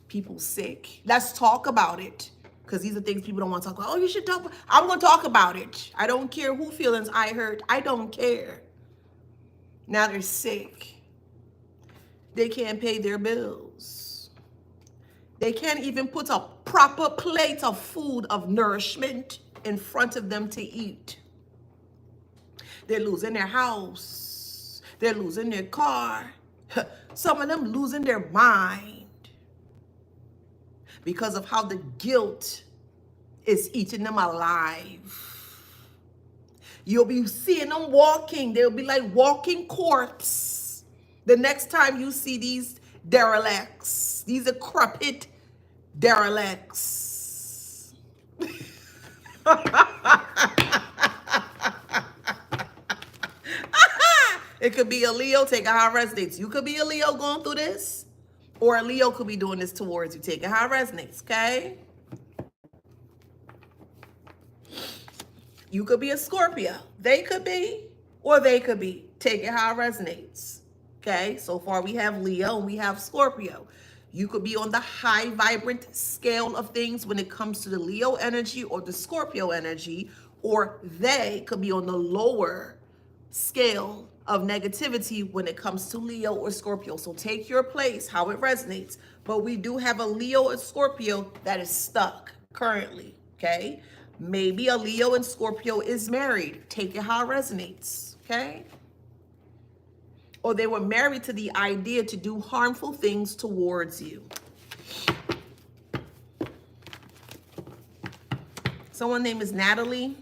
People sick. Let's talk about it. Because these are things people don't want to talk about. Oh, you should talk about it. I'm going to talk about it. I don't care who feelings I hurt. I don't care. Now they're sick. They can't pay their bills. They can't even put a proper plate of food, of nourishment in front of them to eat. They're losing their house. They're losing their car. Some of them losing their mind because of how the guilt is eating them alive. You'll be seeing them walking. They'll be like walking corpse. The next time you see these derelicts, these decrepit derelicts. It could be a Leo, take a high resonates. You could be a Leo going through this, or a Leo could be doing this towards you. Take a high resonates, okay? You could be a Scorpio. They could be, or they could be. Take it how it resonates. Okay, so far we have Leo and we have Scorpio. You could be on the high vibrant scale of things when it comes to the Leo energy or the Scorpio energy, or they could be on the lower scale of negativity when it comes to Leo or Scorpio. So take your place, how it resonates. But we do have a Leo or Scorpio that is stuck currently, okay? Maybe a Leo and Scorpio is married. Take it how it resonates, okay? Or they were married to the idea to do harmful things towards you. Someone name is Natalie.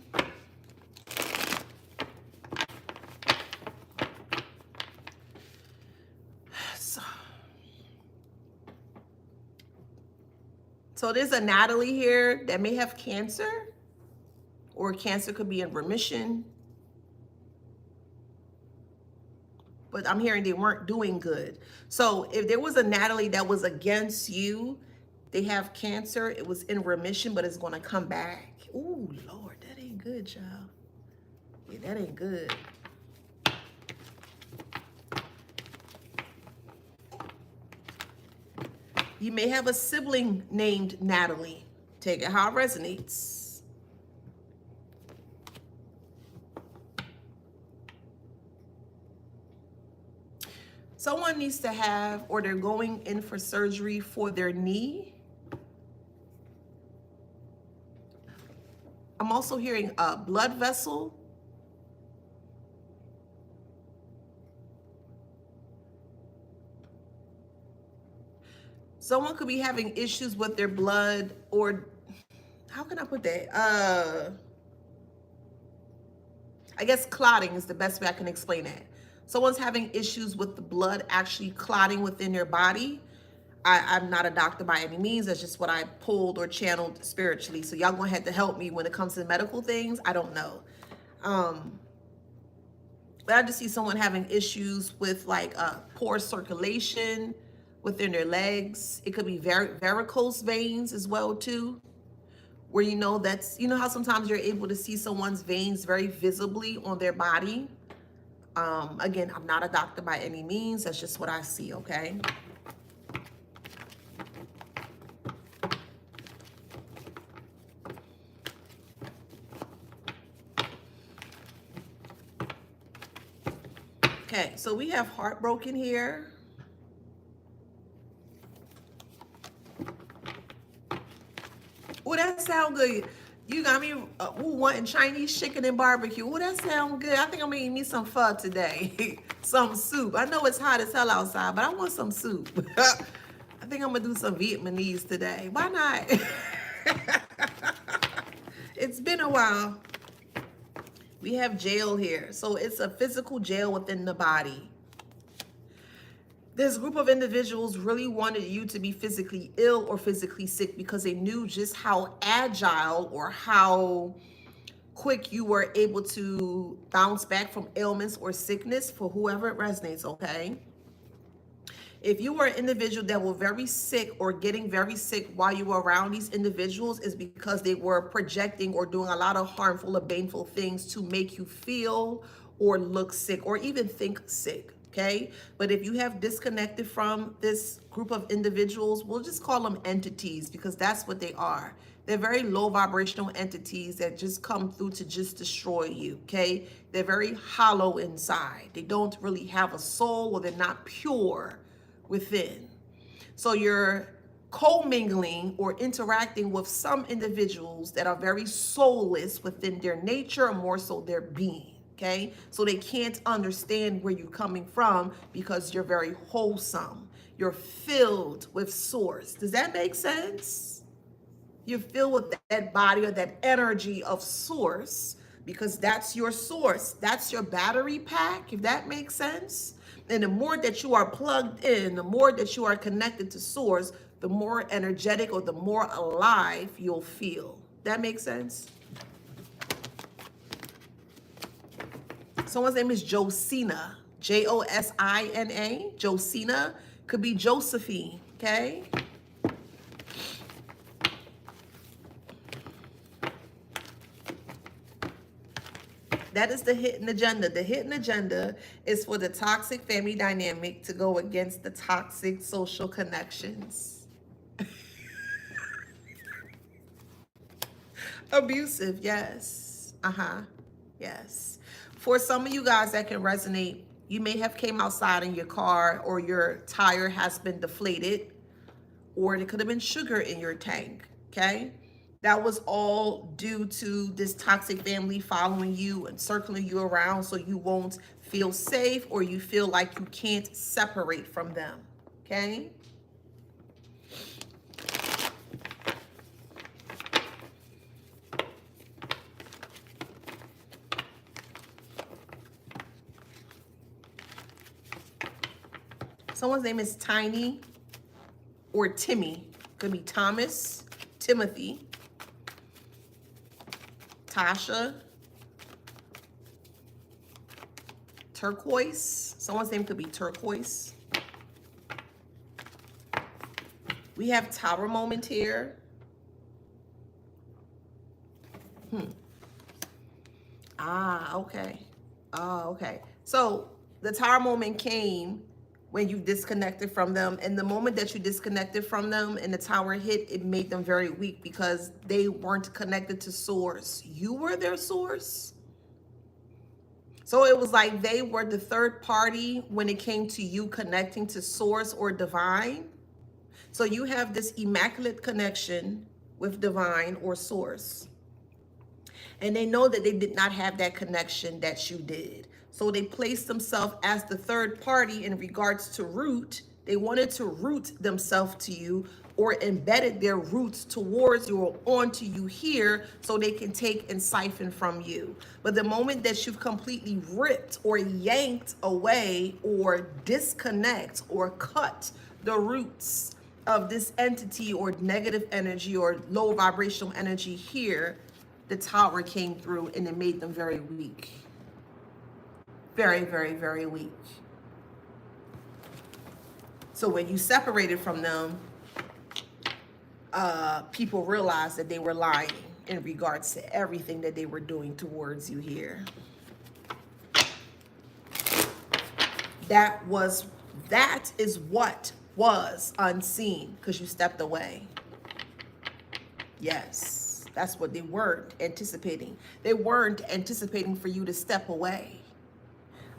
So there's a Natalie here that may have cancer, or cancer could be in remission. But I'm hearing they weren't doing good. So if there was a Natalie that was against you, They have cancer. It was in remission, but it's going to come back. Ooh, Lord, that ain't good, y'all. Yeah, that ain't good. You may have a sibling named Natalie. Take it how it resonates. Someone needs to have, or they're going in for surgery for their knee. I'm also hearing a blood vessel. Someone could be having issues with their blood, or how can I put that? I guess clotting is the best way I can explain it. Someone's having issues with the blood actually clotting within their body. I'm not a doctor by any means. That's just what I pulled or channeled spiritually. So y'all gonna have to help me when it comes to medical things. I don't know. But I just see someone having issues with like poor circulation within their legs. It could be varicose veins as well too, where that's how sometimes you're able to see someone's veins very visibly on their body. Again, I'm not a doctor by any means. That's just what I see, okay? Okay, so we have heartbroken here. Oh, that sound good. You got me wanting Chinese chicken and barbecue. Oh, that sound good. I think I'm gonna eat me some pho today. Some soup. I know it's hot as hell outside, but I want some soup. I think I'm gonna do some Vietnamese today. Why not? It's been a while. We have jail here. So it's a physical jail within the body. This group of individuals really wanted you to be physically ill or physically sick because they knew just how agile or how quick you were able to bounce back from ailments or sickness for whoever it resonates, okay? If you were an individual that were very sick or getting very sick while you were around these individuals, is because they were projecting or doing a lot of harmful or baneful things to make you feel or look sick or even think sick. Okay, but if you have disconnected from this group of individuals, we'll just call them entities because that's what they are. They're very low vibrational entities that just come through to just destroy you. Okay, they're very hollow inside. They don't really have a soul, or they're not pure within. So you're co-mingling or interacting with some individuals that are very soulless within their nature, or more so their being. Okay, so they can't understand where you're coming from because you're very wholesome. You're filled with source. Does that make sense? You're filled with that body or that energy of source because that's your source. That's your battery pack, if that makes sense. And the more that you are plugged in, the more that you are connected to source, the more energetic or the more alive you'll feel. That makes sense? Someone's name is Josina, Josina. Josina could be Josephine, okay? That is the hidden agenda. The hidden agenda is for the toxic family dynamic to go against the toxic social connections. Abusive, yes. Yes. For some of you guys that can resonate, you may have came outside in your car, or your tire has been deflated, or it could have been sugar in your tank, okay? That was all due to this toxic family following you and circling you around so you won't feel safe, or you feel like you can't separate from them, okay? Someone's name is Tiny or Timmy. Could be Thomas, Timothy, Tasha, Turquoise. Someone's name could be Turquoise. We have tower moment here. Okay. Okay. So the tower moment came when you disconnected from them. And the moment that you disconnected from them and the tower hit, it made them very weak because they weren't connected to source. You were their source. So it was like they were the third party when it came to you connecting to source or divine. So you have this immaculate connection with divine or source. And they know that they did not have that connection that you did. So they placed themselves as the third party in regards to root. They wanted to root themselves to you or embedded their roots towards you or onto you here so they can take and siphon from you. But the moment that you've completely ripped or yanked away or disconnect or cut the roots of this entity or negative energy or low vibrational energy here, the tower came through and it made them very weak. Very, very, very weak. So when you separated from them, people realized that they were lying in regards to everything that they were doing towards you here. That is what was unseen because you stepped away. Yes, that's what they weren't anticipating. They weren't anticipating for you to step away.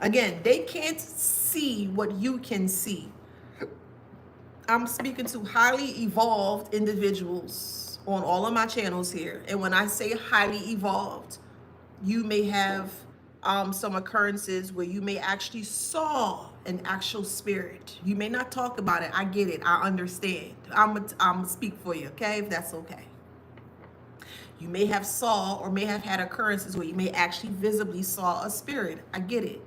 Again, they can't see what you can see. I'm speaking to highly evolved individuals on all of my channels here. And when I say highly evolved, you may have some occurrences where you may actually saw an actual spirit. You may not talk about it. I get it. I understand. I'm gonna speak for you, okay? If that's okay. You may have saw or may have had occurrences where you may actually visibly saw a spirit. I get it.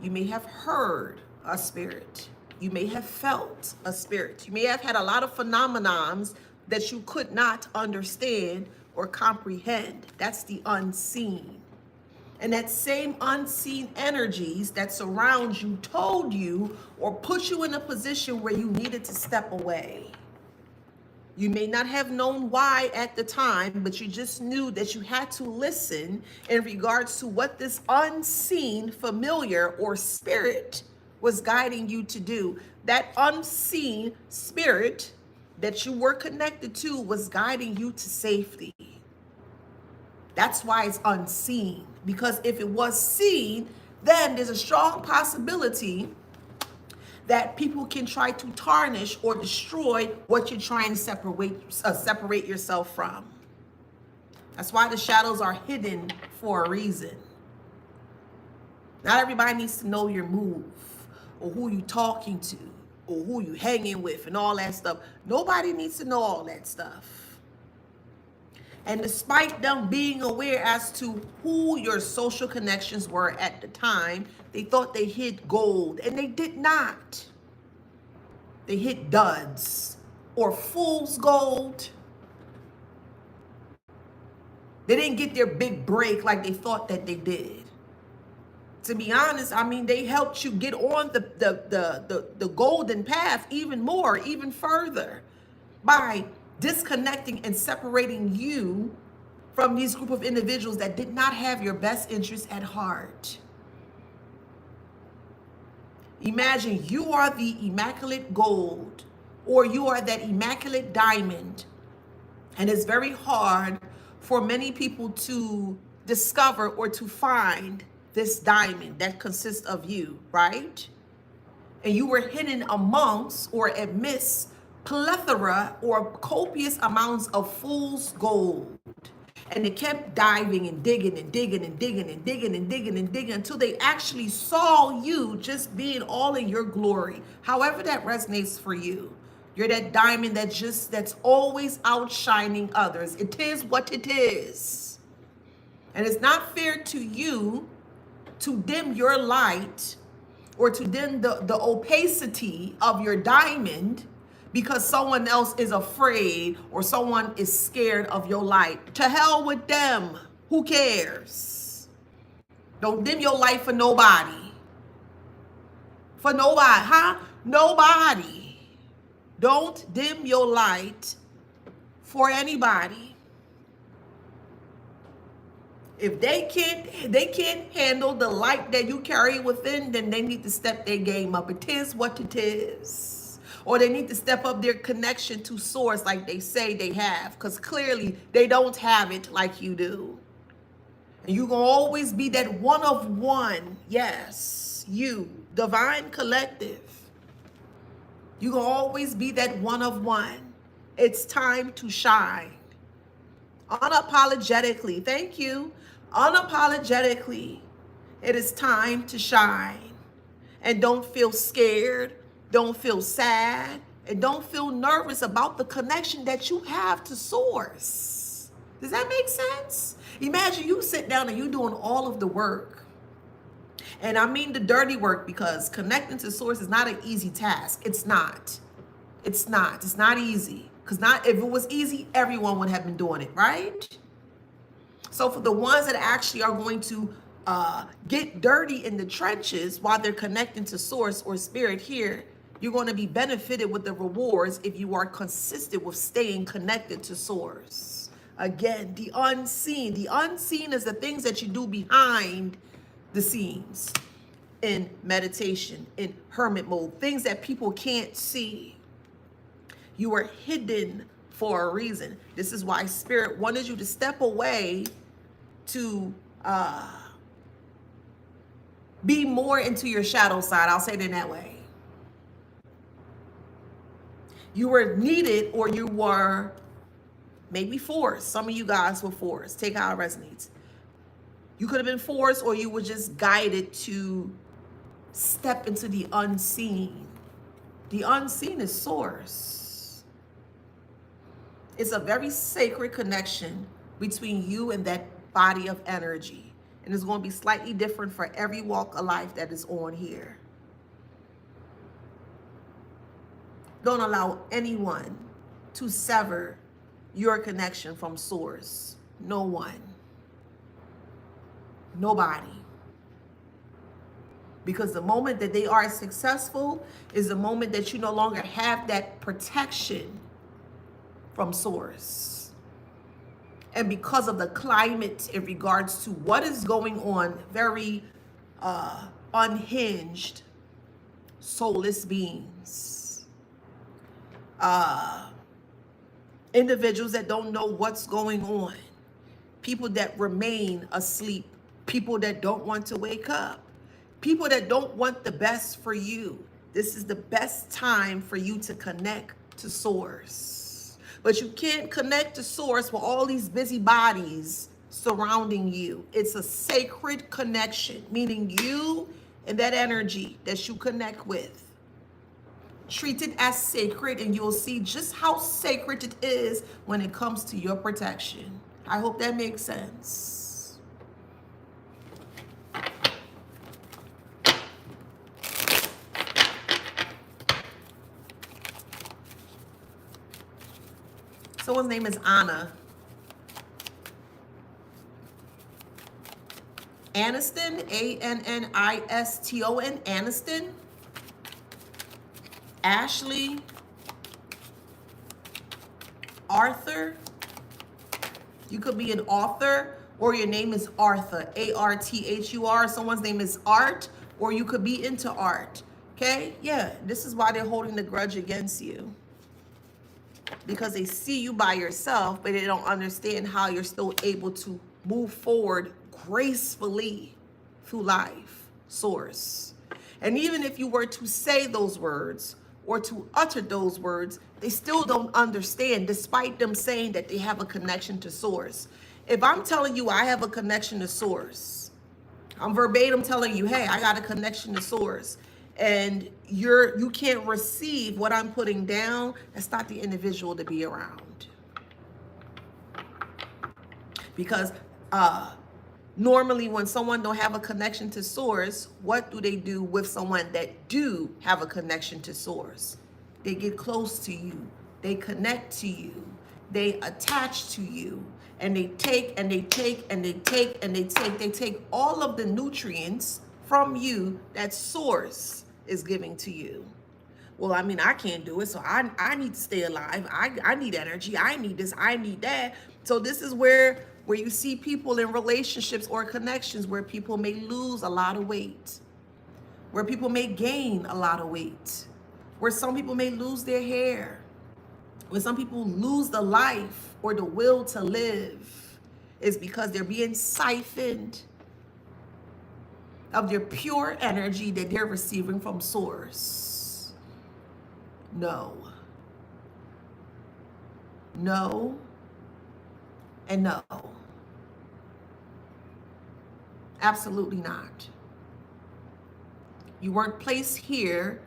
You may have heard a spirit. You may have felt a spirit. You may have had a lot of phenomenons that you could not understand or comprehend. That's the unseen. And that same unseen energies that surround you told you or put you in a position where you needed to step away. You may not have known why at the time, but you just knew that you had to listen in regards to what this unseen familiar or spirit was guiding you to do. That unseen spirit that you were connected to was guiding you to safety. That's why it's unseen, because if it was seen, then there's a strong possibility that people can try to tarnish or destroy what you're trying to separate yourself from. That's why the shadows are hidden for a reason. Not everybody needs to know your move or who you talking to or who you hanging with and all that stuff. Nobody needs to know all that stuff. And despite them being aware as to who your social connections were at the time, they thought they hid gold, and they did not. They hid duds or fool's gold. They didn't get their big break like they thought that they did. To be honest, I mean, they helped you get on the golden path even more, even further, by disconnecting and separating you from these group of individuals that did not have your best interests at heart. Imagine you are the immaculate gold, or you are that immaculate diamond, and it's very hard for many people to discover or to find this diamond that consists of you, right? And you were hidden amongst or amidst plethora or copious amounts of fool's gold. And they kept diving and digging and digging and digging and digging and digging and digging until they actually saw you just being all in your glory. However that resonates for you. You're that diamond that's always outshining others. It is what it is. And it's not fair to you to dim your light or to dim the opacity of your diamond because someone else is afraid or someone is scared of your light. To hell with them. Who cares? Don't dim your light for nobody. For nobody, huh? Nobody. Don't dim your light for anybody. If they can't handle the light that you carry within, then they need to step their game up. It is what it is. Or they need to step up their connection to source like they say they have, because clearly they don't have it like you do. And you're going to always be that one of one. Yes, you, divine collective. You're going to always be that one of one. It's time to shine. Unapologetically. Thank you. Unapologetically. It is time to shine. And don't feel scared. Don't feel sad. And don't feel nervous about the connection that you have to source. Does that make sense? Imagine you sit down and you're doing all of the work. And I mean the dirty work, because connecting to source is not an easy task. It's not. It's not. It's not easy. Because if it was easy, everyone would have been doing it, right? So for the ones that actually are going to get dirty in the trenches while they're connecting to source or spirit here, you're going to be benefited with the rewards if you are consistent with staying connected to source. Again, the unseen. The unseen is the things that you do behind the scenes in meditation, in hermit mode, things that people can't see. You are hidden for a reason. This is why Spirit wanted you to step away to be more into your shadow side. I'll say it in that way. You were needed, or you were maybe forced. Some of you guys were forced. Take how it resonates. You could have been forced, or you were just guided to step into the unseen. The unseen is source. It's a very sacred connection between you and that body of energy. And it's going to be slightly different for every walk of life that is on here. Don't allow anyone to sever your connection from source. No one. Nobody. Because the moment that they are successful is the moment that you no longer have that protection from source. And because of the climate in regards to what is going on, very unhinged, soulless beings, individuals that don't know what's going on, people that remain asleep, people that don't want to wake up, people that don't want the best for you. This is the best time for you to connect to source. But you can't connect to source with all these busy bodies surrounding you. It's a sacred connection, meaning you and that energy that you connect with. Treat it as sacred, and you'll see just how sacred it is when it comes to your protection. I hope that makes sense. Someone's name is Anna. Aniston, Anniston, Aniston. Ashley. Arthur. You could be an author, or your name is Arthur, Arthur. Someone's name is Art, or you could be into art. Okay? Yeah, this is why they're holding the grudge against you. Because they see you by yourself, but they don't understand how you're still able to move forward gracefully through life, source. And even if you were to say those words or to utter those words, they still don't understand, despite them saying that they have a connection to source. If I'm telling you I have a connection to source, I'm verbatim telling you, hey, I got a connection to source, and you can't receive what I'm putting down, that's not the individual to be around. Because normally when someone don't have a connection to source, what do they do with someone that do have a connection to source? They get close to you, they connect to you, they attach to you, and they take and they take and they take and they take. They take all of the nutrients from you that source is giving to you. Well, I mean, I can't do it, so I need to stay alive. I need energy. I need this. I need that. So this is where you see people in relationships or connections where people may lose a lot of weight, where people may gain a lot of weight, where some people may lose their hair, where some people lose the life or the will to live, is because they're being siphoned of their pure energy that they're receiving from source. No. No. And no. Absolutely not. You weren't placed here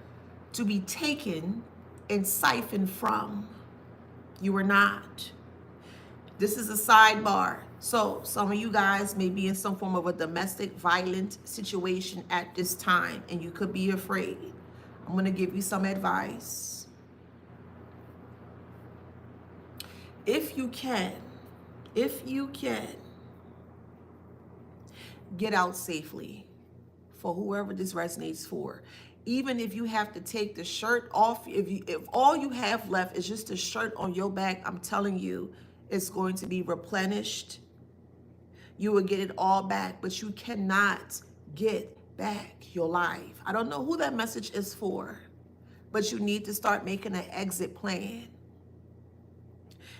to be taken and siphoned from. You were not. This is a sidebar. So some of you guys may be in some form of a domestic violent situation at this time, and you could be afraid. I'm going to give you some advice. If you can, get out safely for whoever this resonates for. Even if you have to take the shirt off, if all you have left is just a shirt on your back, I'm telling you, it's going to be replenished. You will get it all back, but you cannot get back your life. I don't know who that message is for, but you need to start making an exit plan.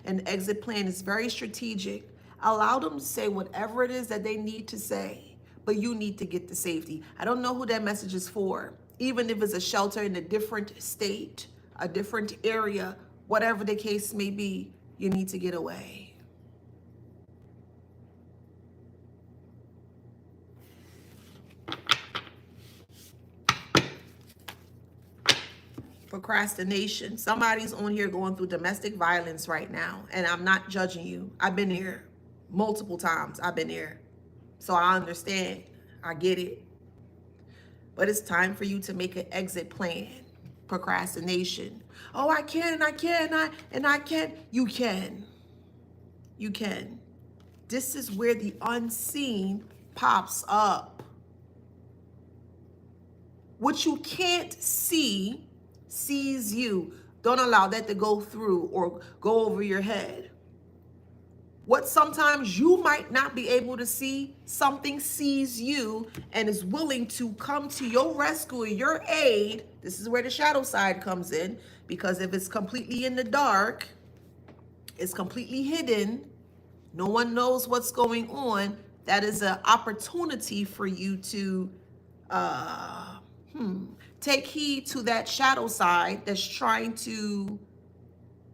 An exit plan is very strategic. Allow them to say whatever it is that they need to say, but you need to get to safety. I don't know who that message is for. Even if it's a shelter in a different state, a different area, whatever the case may be, you need to get away. Procrastination. Somebody's on here going through domestic violence right now, and I'm not judging you. I've been here multiple times. I've been there. So I understand. I get it. But it's time for you to make an exit plan. Procrastination. Oh, I can and I can and I can. You can. You can. This is where the unseen pops up. What you can't see sees you. Don't allow that to go through or go over your head. What sometimes you might not be able to see, something sees you and is willing to come to your rescue, your aid. This is where the shadow side comes in, because if it's completely in the dark, it's completely hidden, no one knows what's going on, that is an opportunity for you to take heed to that shadow side that's trying to,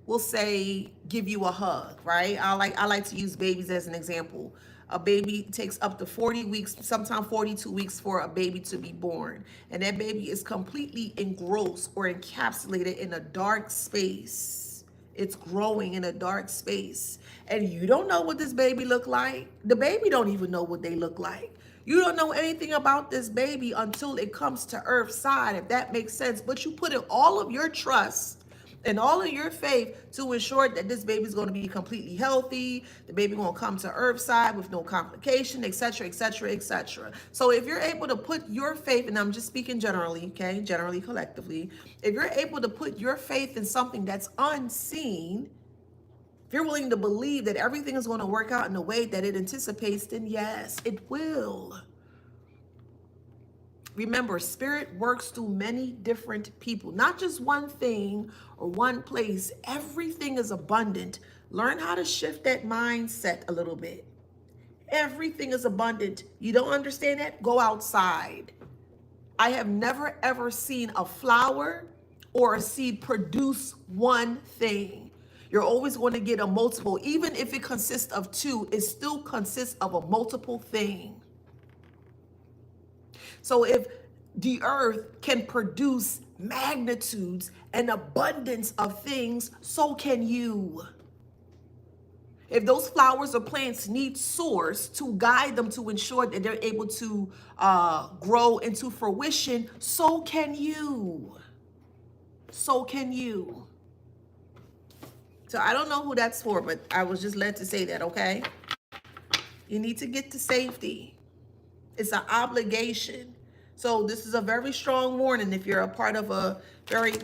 we'll say, give you a hug, right? I like to use babies as an example. A baby takes up to 40 weeks, sometimes 42 weeks for a baby to be born. And that baby is completely engrossed or encapsulated in a dark space. It's growing in a dark space. And you don't know what this baby look like. The baby don't even know what they look like. You don't know anything about this baby until it comes to Earth's side, if that makes sense. But you put in all of your trust and all of your faith to ensure that this baby's going to be completely healthy, the baby going to come to Earth's side with no complication, etc., etc., etc. So if you're able to put your faith, and I'm just speaking generally, okay, generally, collectively, if you're able to put your faith in something that's unseen, if you're willing to believe that everything is going to work out in the way that it anticipates, then yes, it will. Remember, spirit works through many different people, not just one thing or one place. Everything is abundant. Learn how to shift that mindset a little bit. Everything is abundant. You don't understand that? Go outside. I have never ever seen a flower or a seed produce one thing. You're always going to get a multiple. Even if it consists of two, it still consists of a multiple thing. So if the earth can produce magnitudes and abundance of things, so can you. If those flowers or plants need source to guide them to ensure that they're able to grow into fruition, so can you. So can you. So I don't know who that's for, but I was just led to say that, okay? You need to get to safety. It's an obligation. So this is a very strong warning if you're a part of a very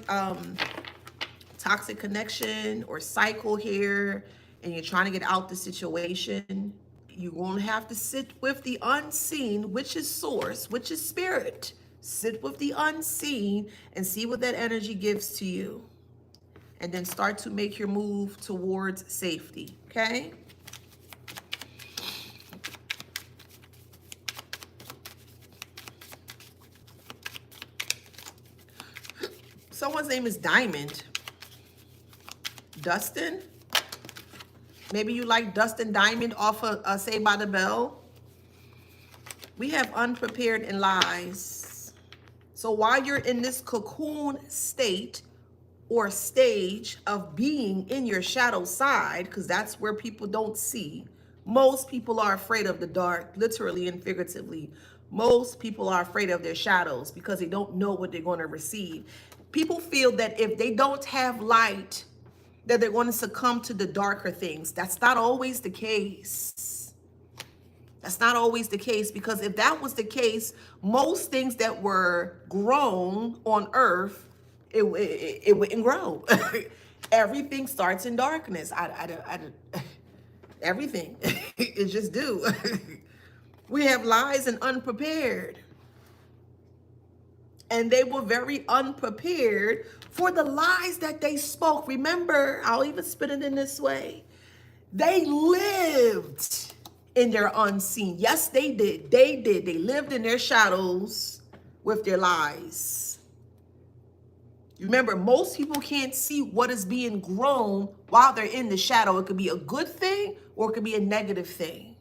toxic connection or cycle here and you're trying to get out the situation. You're going to have to sit with the unseen, which is source, which is spirit. Sit with the unseen and see what that energy gives to you. And then start to make your move towards safety, okay? Someone's name is Diamond. Dustin? Maybe you like Dustin Diamond off of Saved by the Bell. We have unprepared and lies. So while you're in this cocoon state or stage of being in your shadow side, because that's where people don't see, most people are afraid of the dark, literally and figuratively. Most people are afraid of their shadows because they don't know what they're going to receive. People feel that if they don't have light, that they're going to succumb to the darker things. That's not always the case. That's not always the case, because if that was the case, most things that were grown on earth, it wouldn't grow. Everything starts in darkness. Everything. It just do. We have lies and unprepared. And they were very unprepared for the lies that they spoke. Remember, I'll even spit it in this way. They lived in their unseen. Yes, they did. They did. They lived in their shadows with their lies. Remember, most people can't see what is being grown while they're in the shadow. It could be a good thing or it could be a negative thing.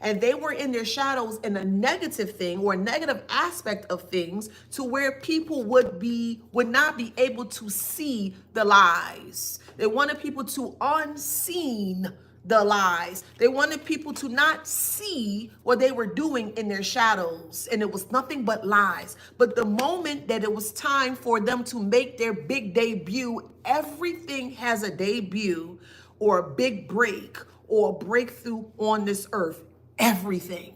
And they were in their shadows in a negative thing or a negative aspect of things, to where people would not be able to see the lies. They wanted people to unseen the lies. They wanted people to not see what they were doing in their shadows. And it was nothing but lies. But the moment that it was time for them to make their big debut, everything has a debut or a big break or a breakthrough on this earth. Everything,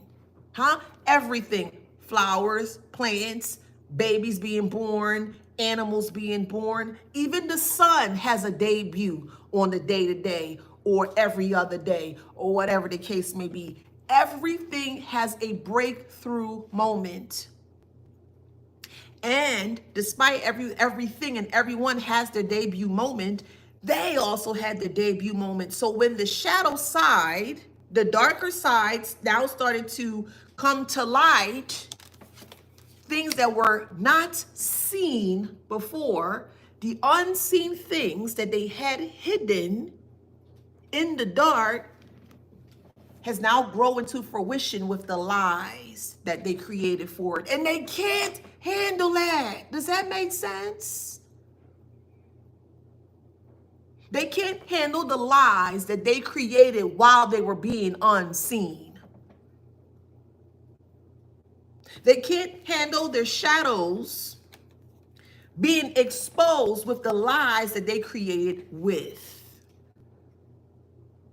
everything. Flowers, plants, babies being born, animals being born. Even the sun has a debut on the day-to-day or every other day or whatever the case may be. Everything has a breakthrough moment. And despite everything and everyone has their debut moment, they also had their debut moment. So when the shadow side, the darker sides now started to come to light, things that were not seen before, the unseen things that they had hidden in the dark has now grown into fruition with the lies that they created for it. And they can't handle that. Does that make sense? They can't handle the lies that they created while they were being unseen. They can't handle their shadows being exposed with the lies that they created with.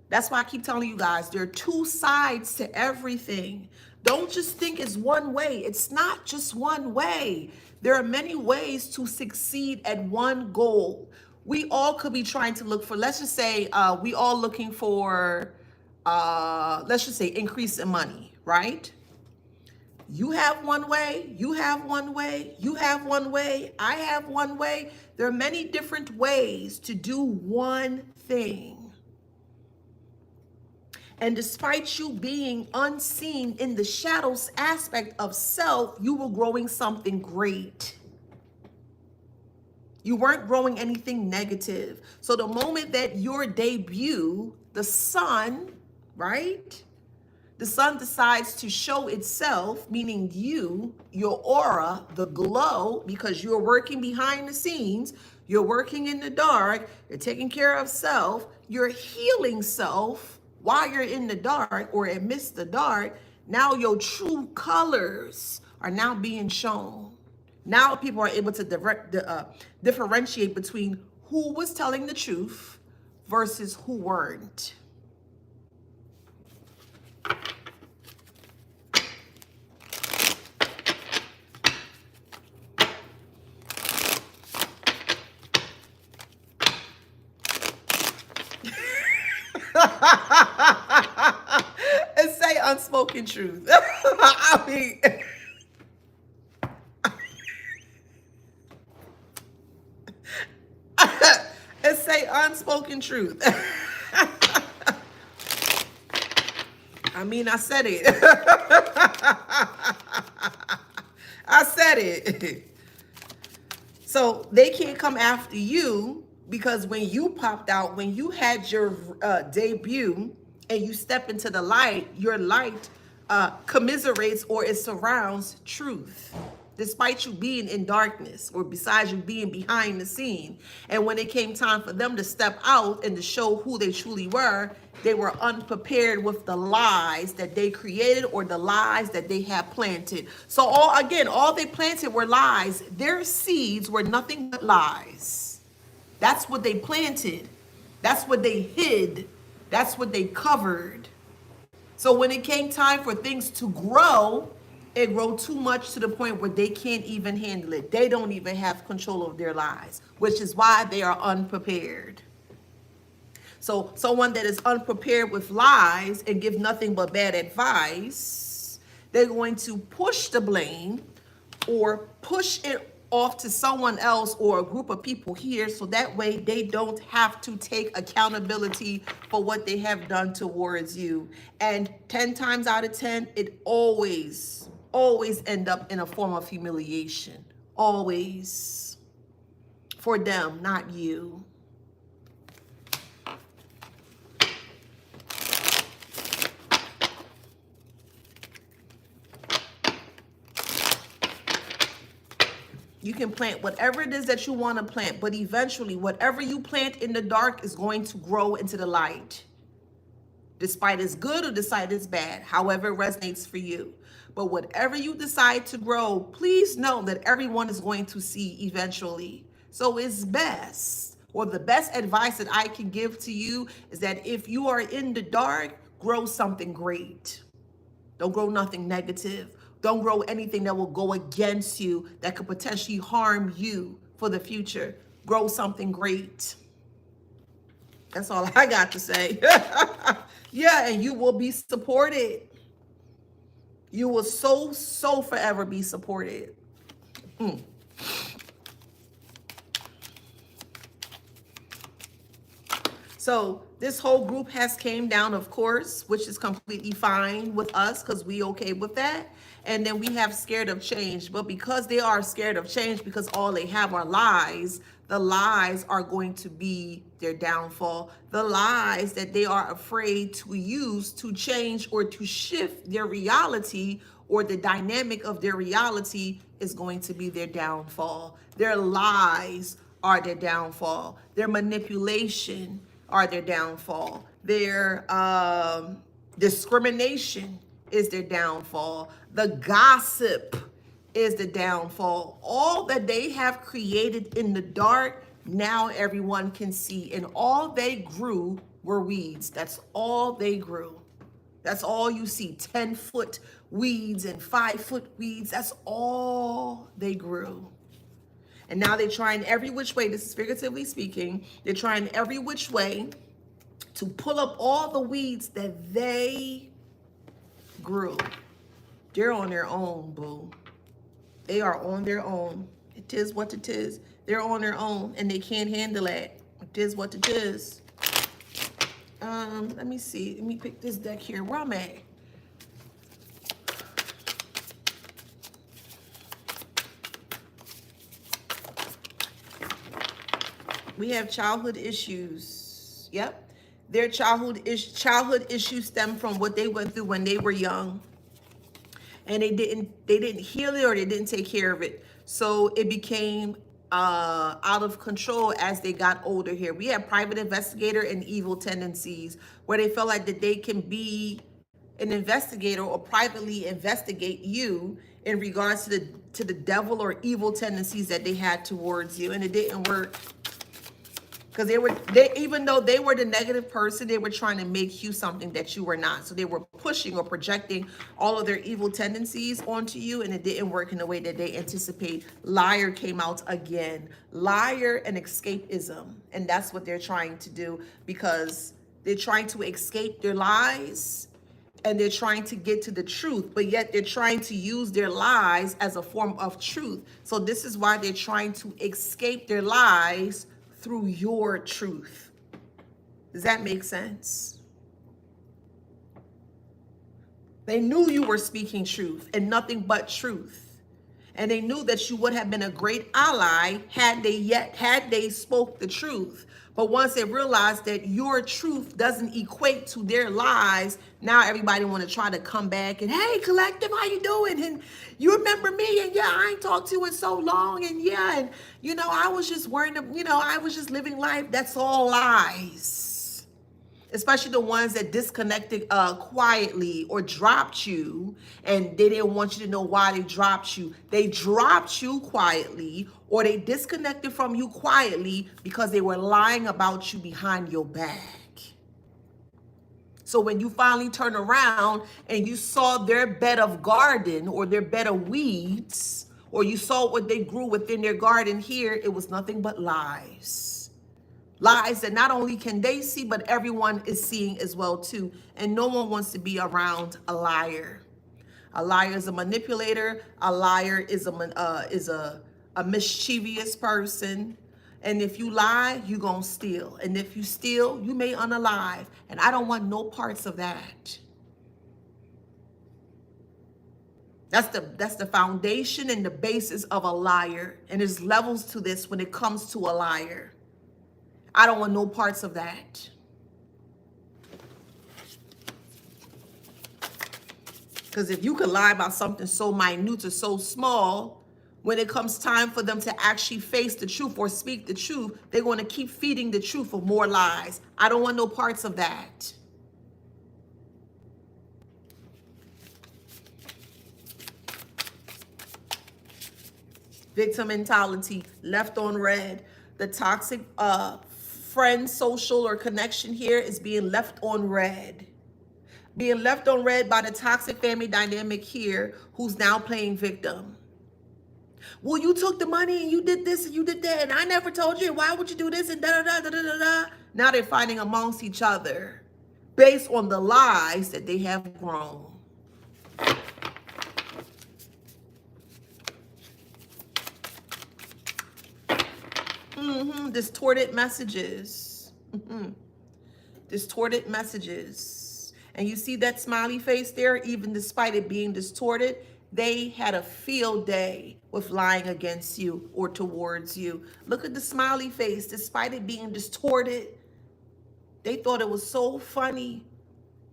That's why I keep telling you guys, there are two sides to everything. Don't just think it's one way. It's not just one way. There are many ways to succeed at one goal. We all could be trying to look for, let's just say, we all looking for, let's just say, increase in money, right? You have one way, you have one way, you have one way, I have one way. There are many different ways to do one thing. And despite you being unseen in the shadows aspect of self, you were growing something great. You weren't growing anything negative. So the moment that your debut, the sun, right? The sun decides to show itself, meaning you, your aura, the glow, because you're working behind the scenes, you're working in the dark, you're taking care of self, you're healing self while you're in the dark or amidst the dark. Now your true colors are now being shown. Now people are able to differentiate between who was telling the truth versus who weren't. And say unspoken truth. I mean, and say unspoken truth. I mean, I said it. I said it. So they can't come after you because when you popped out, when you had your debut and you step into the light, your light commiserates or it surrounds truth. Despite you being in darkness or besides you being behind the scene. And when it came time for them to step out and to show who they truly were, they were unprepared with the lies that they created or the lies that they had planted. So all they planted were lies. Their seeds were nothing but lies. That's what they planted. That's what they hid. That's what they covered. So when it came time for things to grow, it grew too much to the point where they can't even handle it. They don't even have control of their lives, which is why they are unprepared. So someone that is unprepared with lies and give nothing but bad advice, they're going to push the blame or push it off to someone else or a group of people here so that way they don't have to take accountability for what they have done towards you. And 10 times out of 10, it always end up in a form of humiliation. Always. For them, not you. You can plant whatever it is that you want to plant, but eventually whatever you plant in the dark is going to grow into the light. Despite it's good or despite it's bad, however it resonates for you. But whatever you decide to grow, please know that everyone is going to see eventually. So it's best, or the best advice that I can give to you is that if you are in the dark, grow something great. Don't grow nothing negative. Don't grow anything that will go against you, that could potentially harm you for the future. Grow something great. That's all I got to say. Yeah, and you will be supported. You will so forever be supported. So this whole group has came down, of course, which is completely fine with us because we okay with that. And then we have scared of change. But because they are scared of change, because all they have are lies, the lies are going to be their downfall. The lies that they are afraid to use to change or to shift their reality or the dynamic of their reality is going to be their downfall. Their lies are their downfall. Their manipulation are their downfall. Their discrimination is their downfall. The gossip is the downfall. All that they have created in the dark, now everyone can see. And all they grew were weeds. That's all they grew. That's all you see, 10-foot weeds and 5-foot weeds. That's all they grew. And now they're trying every which way, this is figuratively speaking, they're trying every which way to pull up all the weeds that they grew. They're on their own, boo. They are on their own. It is what it is. They're on their own and they can't handle it. It is what it is. Let me see. Let me pick this deck here. Where I'm at. We have childhood issues. Yep. Their childhood issues stem from what they went through when they were young. And they didn't heal it or they didn't take care of it. So it became out of control as they got older here. We have private investigator and evil tendencies where they felt like that they can be an investigator or privately investigate you in regards to the devil or evil tendencies that they had towards you, and it didn't work. Because even though they were the negative person, they were trying to make you something that you were not. So they were pushing or projecting all of their evil tendencies onto you, and it didn't work in the way that they anticipate. Liar came out again. Liar and escapism. And that's what they're trying to do because They're trying to escape their lies, and they're trying to get to the truth, but yet they're trying to use their lies as a form of truth. So this is why they're trying to escape their lies through your truth. Does that make sense? They knew you were speaking truth and nothing but truth. And they knew that you would have been a great ally had they spoke the truth. But once they realized that your truth doesn't equate to their lies, now everybody want to try to come back and, hey, collective, how you doing? And you remember me? And yeah, I ain't talked to you in so long. And yeah, and I was just worrying, I was just living life. That's all lies. Especially the ones that disconnected quietly or dropped you, and they didn't want you to know why they dropped you. They dropped you quietly, or they disconnected from you quietly because they were lying about you behind your back. So when you finally turn around and you saw their bed of garden or their bed of weeds, or you saw what they grew within their garden here, it was nothing but lies. Lies that not only can they see, but everyone is seeing as well too. And no one wants to be around a liar. A liar is a manipulator. A liar is a mischievous person. And if you lie, you gonna steal. And if you steal, you may unalive. And I don't want no parts of that. That's the foundation and the basis of a liar. And there's levels to this when it comes to a liar. I don't want no parts of that. Because if you could lie about something so minute or so small, when it comes time for them to actually face the truth or speak the truth, they're going to keep feeding the truth for more lies. I don't want no parts of that. Victim mentality, left on red. The toxic friend, social, or connection here is being left on red. Being left on red by the toxic family dynamic here, who's now playing victim. Well, you took the money and you did this and you did that, and I never told you. Why would you do this and da da da da da da? Now they're fighting amongst each other based on the lies that they have grown. Distorted messages. Distorted messages. And you see that smiley face there, even despite it being distorted, they had a field day with lying against you or towards you. Look at the smiley face, despite it being distorted. They thought it was so funny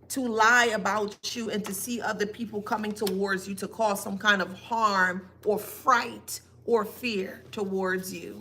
to lie about you and to see other people coming towards you to cause some kind of harm or fright or fear towards you.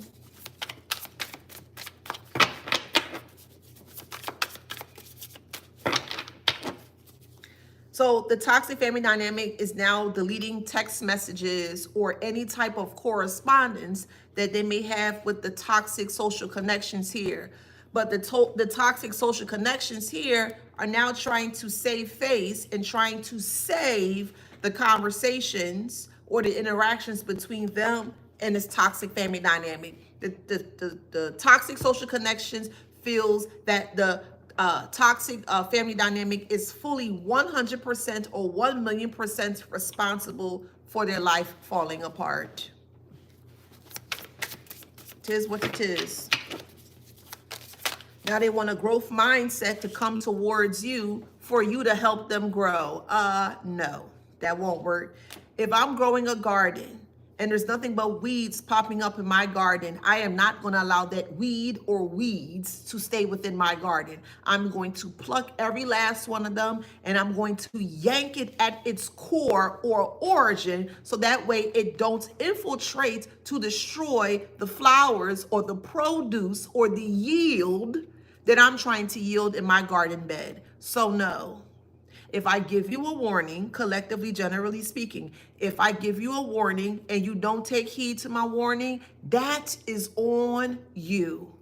So the toxic family dynamic is now deleting text messages or any type of correspondence that they may have with the toxic social connections here. But the toxic social connections here are now trying to save face and trying to save the conversations or the interactions between them and this toxic family dynamic. The toxic social connections feels that the toxic family dynamic is fully 100% or 1,000,000% responsible for their life falling apart. Tis what it is. Now they want a growth mindset to come towards you for you to help them grow. No, that won't work. If I'm growing a garden and there's nothing but weeds popping up in my garden, I am not going to allow that weed or weeds to stay within my garden. I'm going to pluck every last one of them and I'm going to yank it at its core or origin so that way it don't infiltrate to destroy the flowers or the produce or the yield that I'm trying to yield in my garden bed. So no. If I give you a warning, collectively, generally speaking, if I give you a warning and you don't take heed to my warning, that is on you.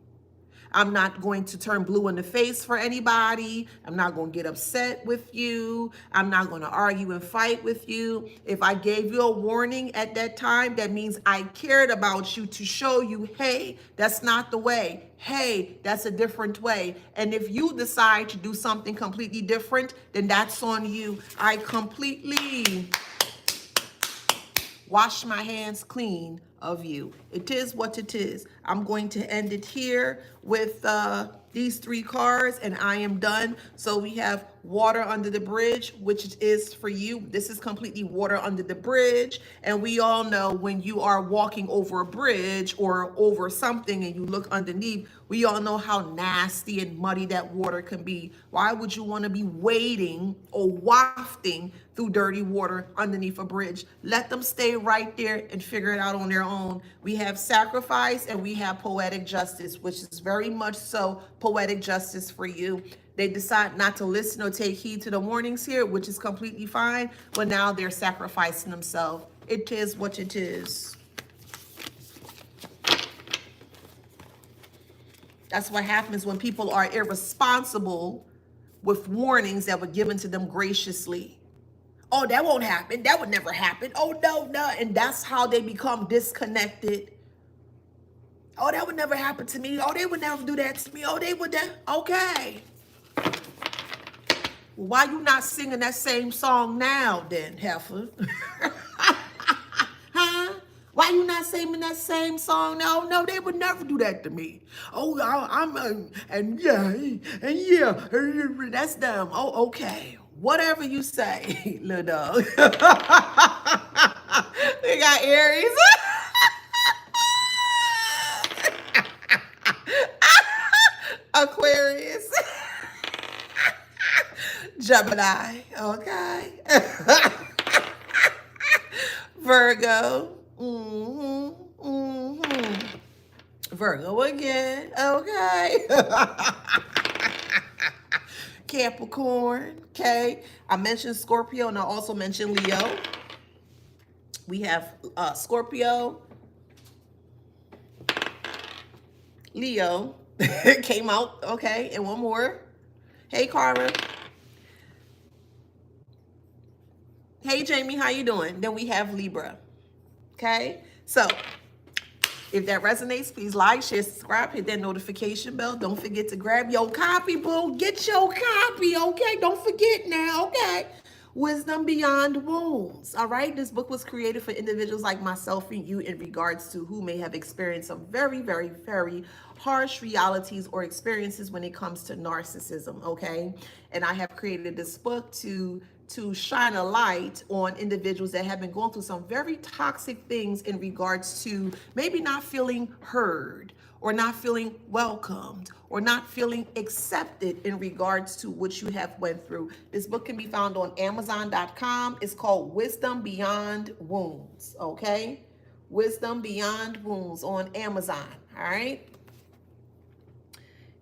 I'm not going to turn blue in the face for anybody. I'm not going to get upset with you. I'm not going to argue and fight with you. If I gave you a warning at that time, that means I cared about you to show you, hey, that's not the way. Hey, that's a different way. And if you decide to do something completely different, then that's on you. I completely wash my hands clean of you. It is what it is. I'm going to end it here with these 3 cards, and I am done. So we have water under the bridge, which is for you. This is completely water under the bridge. And we all know when you are walking over a bridge or over something and you look underneath, we all know how nasty and muddy that water can be. Why would you want to be wading or wafting through dirty water underneath a bridge? Let them stay right there and figure it out on their own. We have sacrifice and we have poetic justice, which is very much so poetic justice for you. They decide not to listen or take heed to the warnings here, which is completely fine, but now they're sacrificing themselves. It is what it is. That's what happens when people are irresponsible with warnings that were given to them graciously. Oh, that won't happen. That would never happen. Oh, no, no. And that's how they become disconnected. Oh, that would never happen to me. Oh, they would never do that to me. Oh, they would that. Okay. Why you not singing that same song now then, heifer? Huh? Why you not singing that same song? No, they would never do that to me. Oh, and yeah, that's them. Oh, okay. Whatever you say, little dog. We got Aries. Aquarius. Gemini. Okay. Virgo. Virgo again. Okay. Capricorn. Okay. I mentioned Scorpio and I also mentioned Leo. We have Scorpio, Leo came out. Okay. And one more. Hey, Cara. Hey, Jamie, how you doing? Then we have Libra. Okay. So if that resonates, please like, share, subscribe, hit that notification bell. Don't forget to grab your copy, boo. Get your copy, okay? Don't forget now, okay? Wisdom Beyond Wounds, all right? This book was created for individuals like myself and you in regards to who may have experienced some very, very, very harsh realities or experiences when it comes to narcissism, okay? And I have created this book to shine a light on individuals that have been going through some very toxic things in regards to maybe not feeling heard or not feeling welcomed or not feeling accepted in regards to what you have went through. This book can be found on Amazon.com. It's called Wisdom Beyond Wounds, okay? Wisdom Beyond Wounds on Amazon, all right?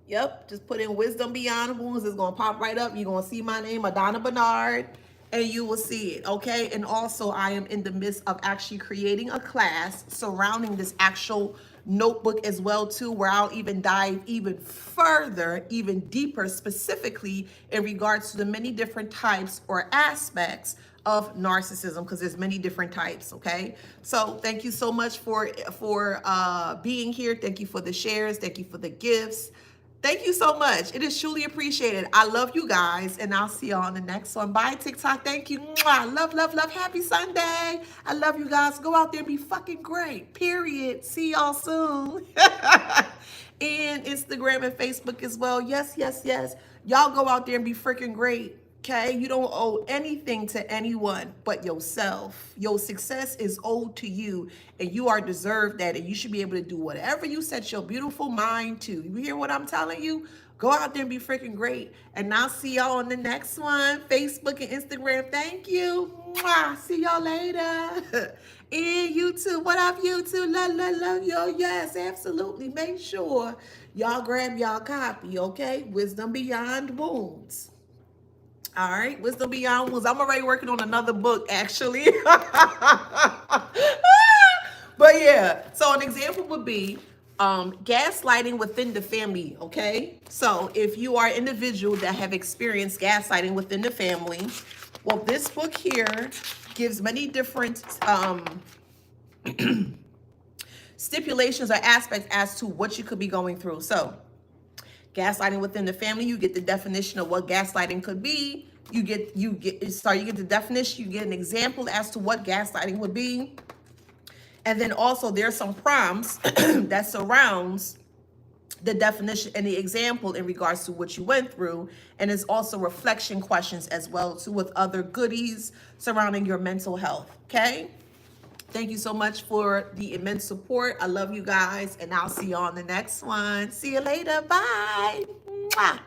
Yep, just put in Wisdom Beyond Wounds. It's going to pop right up. You're going to see my name, Adana Bernard, and you will see it, okay? And also, I am in the midst of actually creating a class surrounding this actual notebook as well, too, where I'll even dive even further, even deeper, specifically in regards to the many different types or aspects of narcissism, because there's many different types, okay? So thank you so much for being here. Thank you for the shares. Thank you for the gifts. Thank you so much. It is truly appreciated. I love you guys, and I'll see y'all on the next one. Bye, TikTok. Thank you. Mwah. Love, love, love. Happy Sunday. I love you guys. Go out there and be fucking great. Period. See y'all soon. And Instagram and Facebook as well. Yes, yes, yes. Y'all go out there and be freaking great. Okay, you don't owe anything to anyone but yourself. Your success is owed to you, and you are deserved that, and you should be able to do whatever you set your beautiful mind to. You hear what I'm telling you? Go out there and be freaking great. And I'll see y'all on the next one. Facebook and Instagram. Thank you. Mwah. See y'all later. And YouTube. What up, YouTube? Love yo. Yes, absolutely. Make sure y'all grab y'all copy, okay? Wisdom Beyond Wounds. All right, Wisdom Beyond Wounds. I'm already working on another book, actually. But yeah, so an example would be Gaslighting within the family, okay? So if you are an individual that have experienced gaslighting within the family, well, this book here gives many different stipulations or aspects as to what you could be going through. So gaslighting within the family, you get the definition of what gaslighting could be. You get the definition, you get an example as to what gaslighting would be. And then also there's some prompts that surrounds the definition and the example in regards to what you went through. And it's also reflection questions as well too, with other goodies surrounding your mental health. Okay. Thank you so much for the immense support. I love you guys, and I'll see you on the next one. See you later. Bye. Mwah.